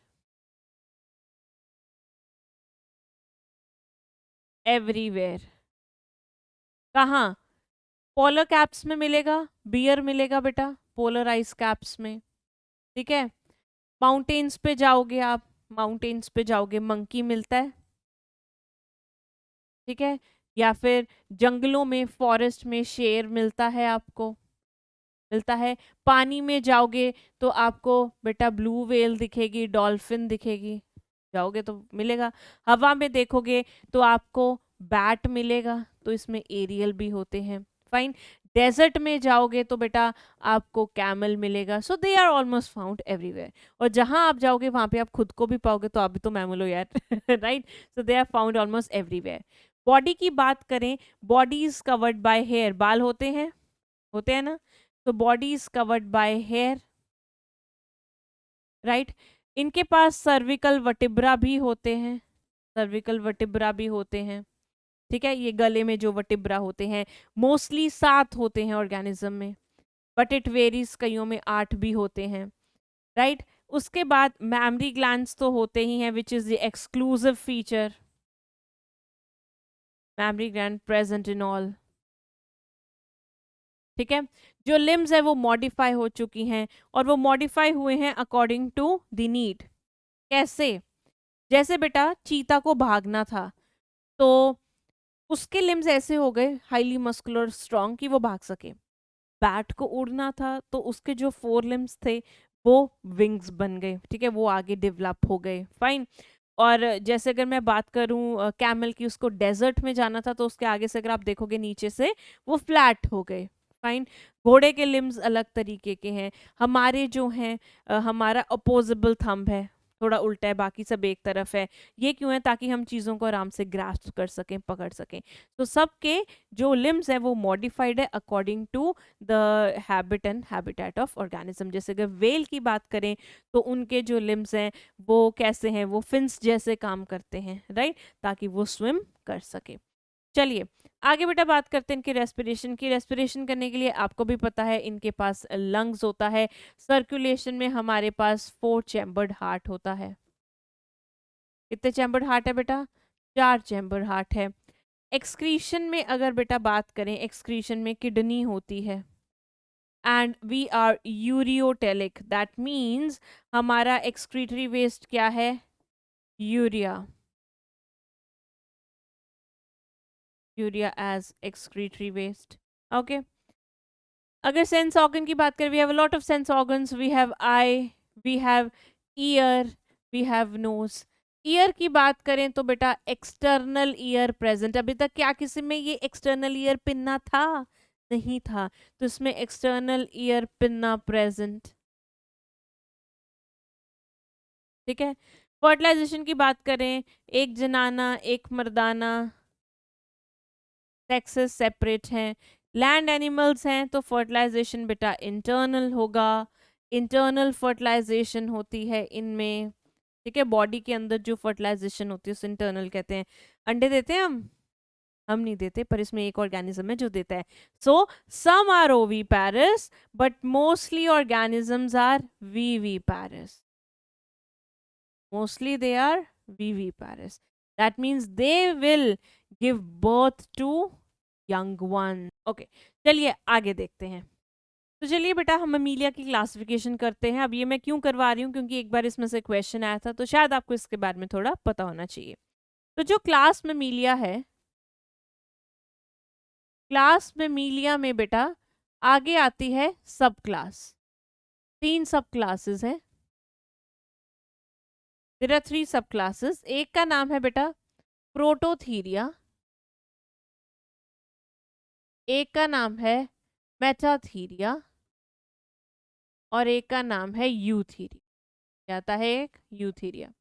everywhere. कहाँ? पोलर कैप्स में मिलेगा, बियर मिलेगा बेटा पोलर आइस कैप्स में, ठीक है। माउंटेन्स पे जाओगे आप, माउंटेन्स पे जाओगे मंकी मिलता है, ठीक है, या फिर जंगलों में फॉरेस्ट में शेर मिलता है, आपको मिलता है। पानी में जाओगे तो आपको बेटा ब्लू व्हेल दिखेगी, डॉल्फिन दिखेगी, जाओगे तो मिलेगा। हवा में देखोगे तो आपको बैट मिलेगा, तो इसमें एरियल भी होते हैं, फाइन। डेजर्ट में जाओगे तो बेटा आपको कैमल मिलेगा। So they are almost found everywhere. और जहां आप जाओगे वहां पे आप खुद को भी पाओगे, तो आप भी तो मैमल हो यार right. So they are found almost everywhere. Body की बात करें, body is covered by hair, बाल होते हैं ना, तो body is covered by hair, right. इनके पास सर्विकल वर्टिब्रा भी होते हैं, सर्विकल वर्टिब्रा भी होते हैं, ठीक है। ये गले में जो वर्टिब्रा होते हैं, मोस्टली 7 होते हैं ऑर्गेनिज्म में, बट इट वेरीज, कईयों में 8 भी होते हैं, राइट। उसके बाद मैमरी ग्लैंड्स तो होते ही हैं, विच is the exclusive feature, mammary gland present in all, ठीक है। जो लिम्स है वो मॉडिफाई हो चुकी हैं, और वो मॉडिफाई हुए हैं अकॉर्डिंग टू द नीड। कैसे? जैसे बेटा चीता को भागना था, तो उसके लिम्स ऐसे हो गए हाईली मस्कुलर स्ट्रॉन्ग कि वो भाग सके। बैट को उड़ना था, तो उसके जो 4 लिम्स थे वो विंग्स बन गए, ठीक है, वो आगे डेवलप हो गए, फाइन। और जैसे अगर मैं बात करूं कैमल की, उसको डेजर्ट में जाना था, तो उसके आगे से अगर आप देखोगे नीचे से वो फ्लैट हो गए, फाइन। घोड़े के लिम्स अलग तरीके के हैं, हमारे जो हैं हमारा अपोजिबल थंब है, थोड़ा उल्टा है, बाकी सब एक तरफ है। ये क्यों है? ताकि हम चीज़ों को आराम से ग्रास्प कर सकें, पकड़ सकें। तो सबके जो लिम्स है वो मॉडिफाइड है according to the habit and habitat of organism. जैसे अगर वेल की बात करें तो उनके जो लिम्स हैं वो कैसे हैं, वो फिन्स जैसे काम करते हैं, राइट, ताकि वो स्विम कर सके। चलिए आगे बेटा बात करते हैं इनके रेस्पिरेशन की। रेस्पिरेशन करने के लिए आपको भी पता है इनके पास लंग्स होता है। सर्कुलेशन में हमारे पास 4 चैम्बर्ड हार्ट होता है। कितने चैम्बर्ड हार्ट है बेटा? 4 चैम्बर हार्ट है। एक्सक्रीशन में अगर बेटा बात करें, एक्सक्रीशन में किडनी होती है, and we are ureotelic, that means हमारा एक्सक्रीटरी वेस्ट क्या है? Urea, urea as excretory waste, okay. अगर सेंस ऑर्गन की बात करें, we have a lot of sense organs, we have eye, we have ear, we have nose. Ear की बात करें तो बेटा एक्सटर्नल ईयर प्रेजेंट। अभी तक क्या किसी में ये एक्सटर्नल ईयर पिन्ना था? नहीं था, तो इसमें एक्सटर्नल ईयर पिन्ना प्रेजेंट, ठीक है। फर्टिलाइजेशन की बात करें, एक जनाना एक मर्दाना, सेक्सेस सेपरेट हैं। लैंड एनिमल्स हैं तो फर्टिलाइजेशन बेटा इंटरनल होगा, इंटरनल फर्टिलाइजेशन होती है इनमें, ठीक है। बॉडी के अंदर जो फर्टिलाइजेशन होती है उसे इंटरनल कहते हैं। अंडे देते हैं हम नहीं देते, पर इसमें एक ऑर्गेनिज्म है जो देता है। So some are oviparous but mostly organisms are viviparous, mostly they are viviparous. That means they will give birth to young one. Okay, चलिए आगे देखते हैं। तो चलिए बेटा हम ममीलिया की क्लासिफिकेशन करते हैं। अब ये मैं क्यों करवा रही हूँ, क्योंकि एक बार इसमें से क्वेश्चन आया था, तो शायद आपको इसके बारे में थोड़ा पता होना चाहिए। तो जो क्लास ममीलिया है, क्लास ममीलिया में बेटा आगे आती है सब क्लास। 3 सब क्लासेस है, देयर आर 3 सब क्लासेस। एक का नाम है बेटा प्रोटोथीरिया, एक का नाम है मेटाथीरिया, और एक का नाम है यूथीरिया। क्या आता है? एक यूथीरिया,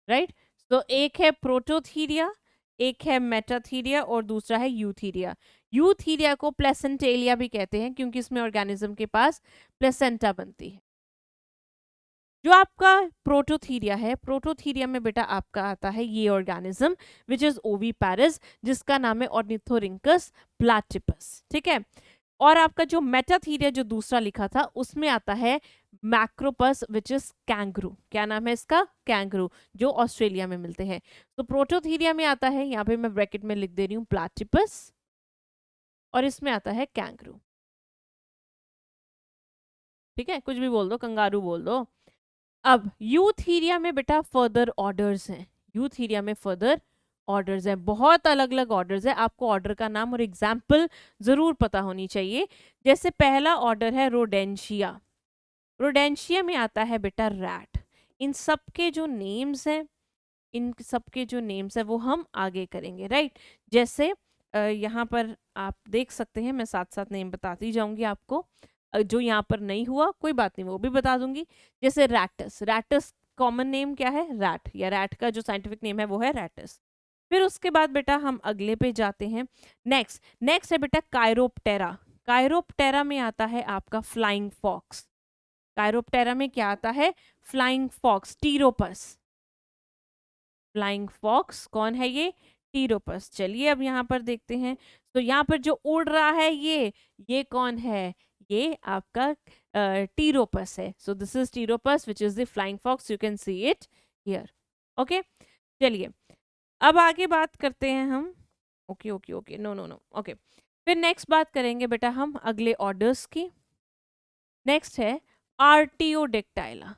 राइट। तो एक है प्रोटोथीरिया, एक है मेटाथीरिया, और दूसरा है यूथीरिया। यूथीरिया को प्लेसेंटेलिया भी कहते हैं, क्योंकि इसमें ऑर्गेनिज्म के पास प्लेसेंटा बनती है। जो आपका प्रोटोथीरिया है, प्रोटोथीरिया में बेटा आपका आता है ये ऑर्गेनिज्म विच इज ओवीपैरस, जिसका नाम है ऑर्निथोरिंकस प्लाटिपस, ठीक है। और आपका जो मेटाथीरिया जो दूसरा लिखा था, उसमें आता है मैक्रोपस विच इज कैंगरू। क्या नाम है इसका? कैंगरू, जो ऑस्ट्रेलिया में मिलते हैं। तो प्रोटोथीरिया में आता है, यहाँ पे मैं ब्रैकेट में लिख दे रही हूँ, प्लाटिपस, और इसमें आता है कैंगरू, ठीक है। कुछ भी बोल दो, कंगारू बोल दो। अब यूथीरिया में बेटा फर्दर ऑर्डर्स हैं, यूथीरिया में फर्दर ऑर्डर्स हैं, बहुत अलग अलग ऑर्डर्स है, आपको ऑर्डर का नाम और एग्जाम्पल जरूर पता होनी चाहिए। जैसे पहला ऑर्डर है रोडेंशिया, रोडेंशिया में आता है बेटा रैट। इन सब के जो नेम्स हैं, इन सब के जो नेम्स है वो हम आगे करेंगे, राइट। जैसे यहाँ पर आप देख सकते हैं, मैं साथ साथ नेम बताती जाऊंगी आपको, जो यहाँ पर नहीं हुआ कोई बात नहीं वो भी बता दूंगी। जैसे रैटस, रैटस कॉमन नेम क्या है, रैट, या रैट का जो साइंटिफिक नेम है वो है रैटस। फिर उसके बाद बेटा हम अगले पे जाते हैं। नेक्स्ट है बेटा कायरोप्टेरा, कायरोप्टेरा में आता है आपका फ्लाइंग फॉक्स, कायरोप्टेरा में क्या आता है, फ्लाइंग फॉक्स, टीरोपस, फ्लाइंग फॉक्स कौन है ये, टीरोपस। चलिए अब यहाँ पर देखते हैं, तो यहाँ पर जो उड़ रहा है ये कौन है, ये आपका टीरोपस है। So this is pteropus which is the flying fox, you can see it here. Okay, चलिए अब आगे बात करते हैं हम, okay okay okay, no no no, okay. फिर नेक्स्ट बात करेंगे बेटा हम अगले ऑर्डर्स की। नेक्स्ट है आर्टियोडेक्टाइला,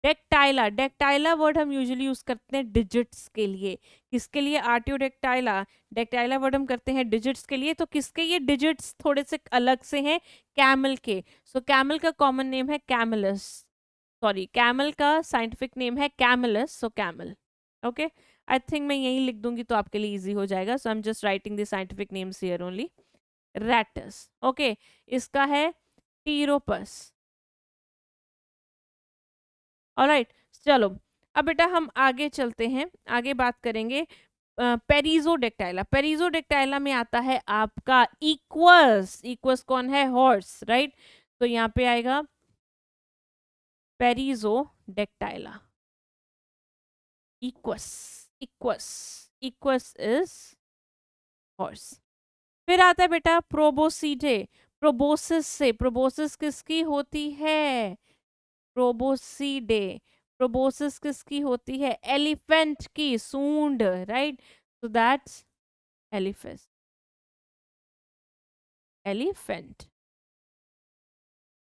डेक्टाइला, डेक्टाइला वर्ड हम यूजुअली यूज करते हैं डिजिट्स के लिए, किसके लिए, आर्टियोडेक्टाइला, डेक्टाइला वर्ड हम करते हैं डिजिट्स के लिए। तो किसके ये डिजिट्स थोड़े से अलग से हैं, कैमल के। सो कैमल का कॉमन नेम है कैमलस, सॉरी कैमल का साइंटिफिक नेम है Camelus, so camel. Okay, I think मैं यही लिख दूंगी तो आपके लिए इजी हो जाएगा। So I am just writing the scientific names here only. Rattus, okay, इसका है टीरोपस, ऑलराइट। चलो अब बेटा हम आगे चलते हैं, आगे बात करेंगे पेरिजोडेक्टाइला, पेरिजोडेक्टाइला में आता है आपका इक्वस, इक्वस कौन है, हॉर्स, राइट। तो यहाँ पे आएगा perissodactyla, equus, equus, equus is horse. फिर आता है बेटा प्रोबोसीडे, प्रोबोसिस से, प्रोबोसिस किसकी होती है, प्रोबोसीडे, प्रोबोसिस किसकी होती है, एलिफेंट की, सूंड, right. So that's elephant, elephant.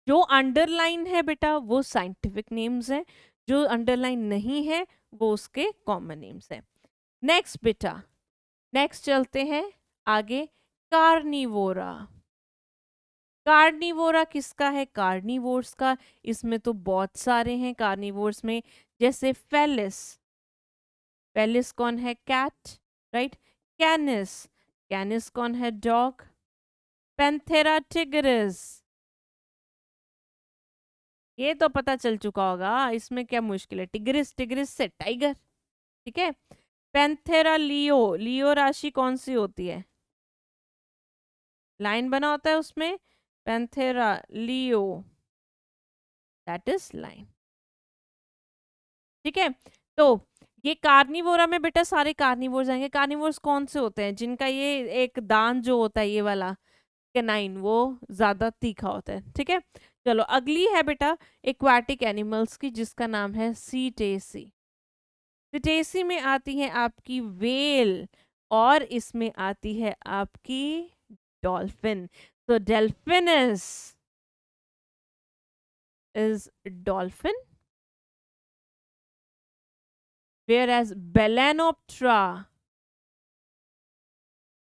जो अंडरलाइन है बेटा वो साइंटिफिक नेम्स है, जो अंडरलाइन नहीं है वो उसके कॉमन नेम्स है। नेक्स्ट बेटा, नेक्स्ट चलते हैं आगे, कार्निवोरा, कार्निवोरा किसका है, कार्निवोर्स का। इसमें तो बहुत सारे हैं कार्निवोर्स में, जैसे फेलिस, फेलिस कौन है, कैट, राइट। कैनिस, कैनिस कौन है, डॉग। पैंथेरा टिग्रिस, ये तो पता चल चुका होगा, इसमें क्या मुश्किल है, टिग्रिस, टिग्रिस से टाइगर, ठीक है। पैंथेरा लियो, लियो राशि कौन सी होती है, लाइन बना होता है उसमें, Panthera leo, that is line, ठीक है। तो ये कार्निवोरा में बेटा सारे कार्निवोर्स आएंगे। कार्निवोर्स कौन से होते हैं, जिनका ये एक दांत जो होता है ये वाला कैनाइन वो ज्यादा तीखा होता है, ठीक है। चलो अगली है बेटा एक्वाटिक एनिमल्स की, जिसका नाम है सीटेसी। सीटेसी में आती है आपकी वेल, और इसमें आती है आपकी डॉल्फिन। तो Delphinus is dolphin, whereas Balanoptera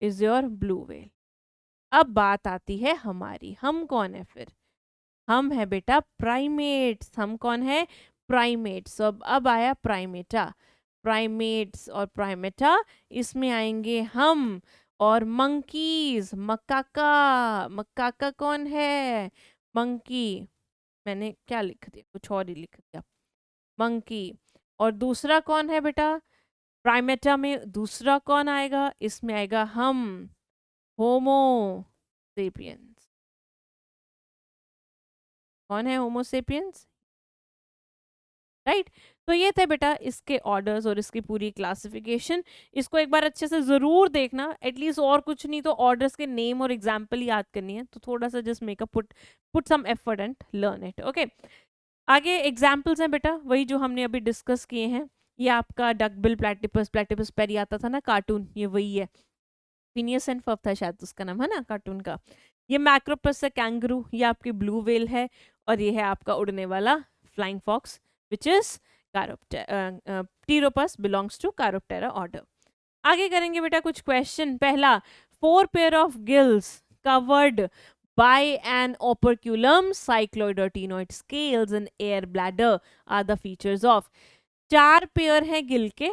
is your blue whale। अब बात आती है हमारी, हम कौन है फिर, हम है बेटा प्राइमेट्स, हम कौन है, प्राइमेट्स। अब आया प्राइमेटा, प्राइमेट्स और प्राइमेटा, इसमें आएंगे हम और मंकीज, मकाका, मकाका कौन है, मंकी, मैंने क्या लिख दिया, कुछ और ही लिख दिया, मंकी। और दूसरा कौन है बेटा, प्राइमेटा में दूसरा कौन आएगा, इसमें आएगा हम, होमो सेपियंस। कौन है होमो सेपियंस, राइट। तो ये थे बेटा इसके ऑर्डर्स और इसकी पूरी क्लासिफिकेशन। इसको एक बार अच्छे से जरूर देखना, एटलीस्ट और कुछ नहीं तो ऑर्डर्स के नेम और एग्जाम्पल याद करनी है, तो थोड़ा सा just make a put some effort and learn it, okay. आगे एग्जाम्पल्स हैं बेटा वही जो हमने अभी डिस्कस किए हैं। ये आपका डकबिल प्लेटिपस, प्लेटिपस पेरी आता था ना कार्टून, ये वही है, फिनियस एंड फर्ब था शायद उसका नाम, है ना कार्टून का। ये मैक्रोपस है कैंगरू, ये आपकी ब्लू वेल है, और ये है आपका उड़ने वाला flying fox, which is Pteropus belongs to Chiroptera order. आगे करेंगे बेटा कुछ क्वेश्चन. पहला, 4 pair of gills covered by an operculum, cycloid or ctenoid scales and air bladder are the features of. 4 pair हैं गिल के,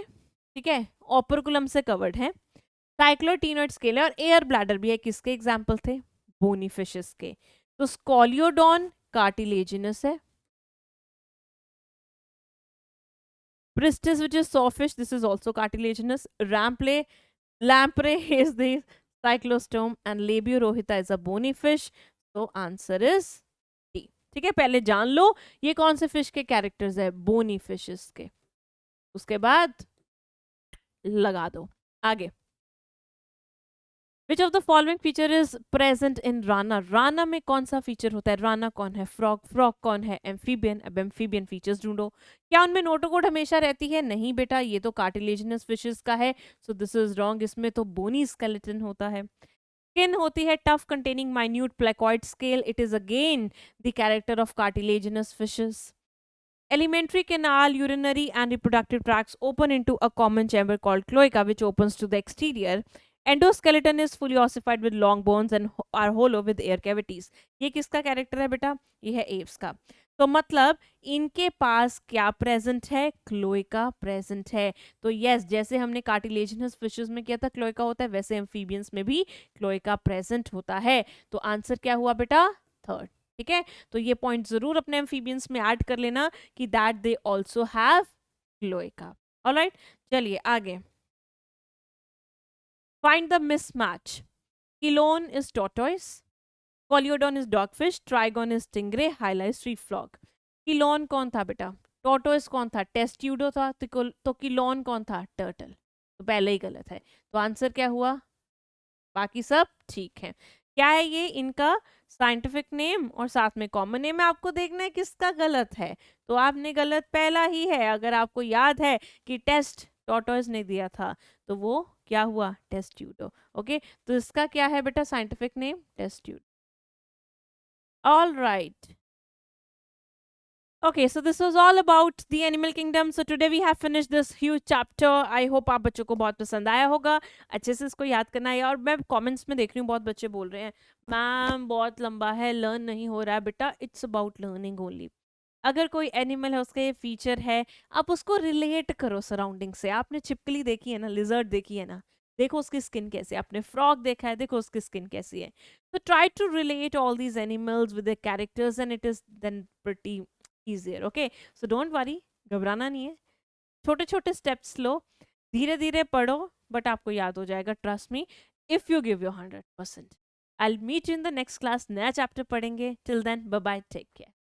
ठीक है, ओपरकुलम से कवर्ड है, साइक्लोइड टीनोइड स्केल है और एयर ब्लैडर भी है. किसके एग्जाम्पल थे? बोनी फिशेस के. तो स्कॉलियोडॉन कार्टिलेजिनस है. Pristis, which is sawfish, this is also cartilaginous. Lamprey is the cyclostome and Labiorohita is a bony fish. So answer is D. ठीक है, पहले जान लो ये कौन से फिश के कैरेक्टर्स है, बोनी फिशेस के. उसके बाद लगा दो आगे. Which of the following feature is present in rana? Rana में कौन सा फीचर होता है? राना कौन है? फ्रॉग. फ्रॉग कौन है? एम्फीबियन. अब एम्फीबियन फीचर्स ढूंढो. क्या उनमें नोटोकोड हमेशा रहती है? नहीं बेटा, ये तो कार्टिलेजिनस फिशेस का है, सो दिस इज रॉन्ग. इसमें तो बोनी स्केलेटन होता है. स्किन होती है tough containing minute placoid scale. It is again the character of cartilaginous fishes. Alimentary canal, urinary and reproductive tracts open into a common chamber called cloaca, which opens to the exterior. Endoskeleton is fully ossified with long bones and are hollow with air cavities. ये किसका character है बेटा? ये है apps का. तो मतलब इनके पास क्या प्रेजेंट है? क्लोएका प्रेजेंट है. तो यस, जैसे हमने कार्टिलेजिनस फिशेस में किया था क्लोएका होता है, वैसे एम्फीबियंस में भी क्लोएका प्रेजेंट होता है. तो आंसर क्या हुआ बेटा? थर्ड. ठीक है, तो ये पॉइंट जरूर अपने एम्फीबियंस में ऐड कर लेना कि that they also have cloaca. Alright, चलिए आगे. Find the mismatch. Chelone is tortoise, Coliodon is dogfish, Trigon is stingray, Hyla is tree frog. Chelone कौन था बेटा? Tortoise कौन था? Testudo था. तो Chelone कौन था? Turtle. तो पहले ही गलत है. तो आंसर क्या हुआ? बाकी सब ठीक है. क्या है ये? इनका साइंटिफिक नेम और साथ में कॉमन नेम है. आपको देखना है किसका गलत है. तो आपने गलत पहला ही है. अगर आपको याद है कि टेस्ट टॉर्टोइस ने दिया था, तो वो क्या हुआ? टेस्ट्यूडो. ओके, तो इसका क्या है बेटा scientific name? Testudo. All right. Okay, so this was all about the animal kingdom. So today we have finished this huge chapter. I hope आप बच्चों को बहुत पसंद आया होगा. अच्छे से इसको याद करना है. और मैं कमेंट्स में देख रही हूँ बहुत बच्चे बोल रहे हैं, मैम बहुत लंबा है, लर्न नहीं हो रहा है. बेटा, इट्स अबाउट लर्निंग ओनली. अगर कोई एनिमल है, उसका ये फीचर है, आप उसको रिलेट करो सराउंडिंग से. आपने छिपकली देखी है ना, लिजर्ड देखी है ना, देखो उसकी स्किन कैसी है. आपने फ्रॉग देखा है, देखो उसकी स्किन कैसी है. तो try to relate all these animals with the characters and it is then pretty easier. Okay, so don't worry, घबराना नहीं है. छोटे छोटे स्टेप्स लो, धीरे धीरे पढ़ो, बट आपको याद हो जाएगा. Trust me, if you give your 100%. I will meet you in the next class. नया चैप्टर पढ़ेंगे. Till then, bye bye, take care.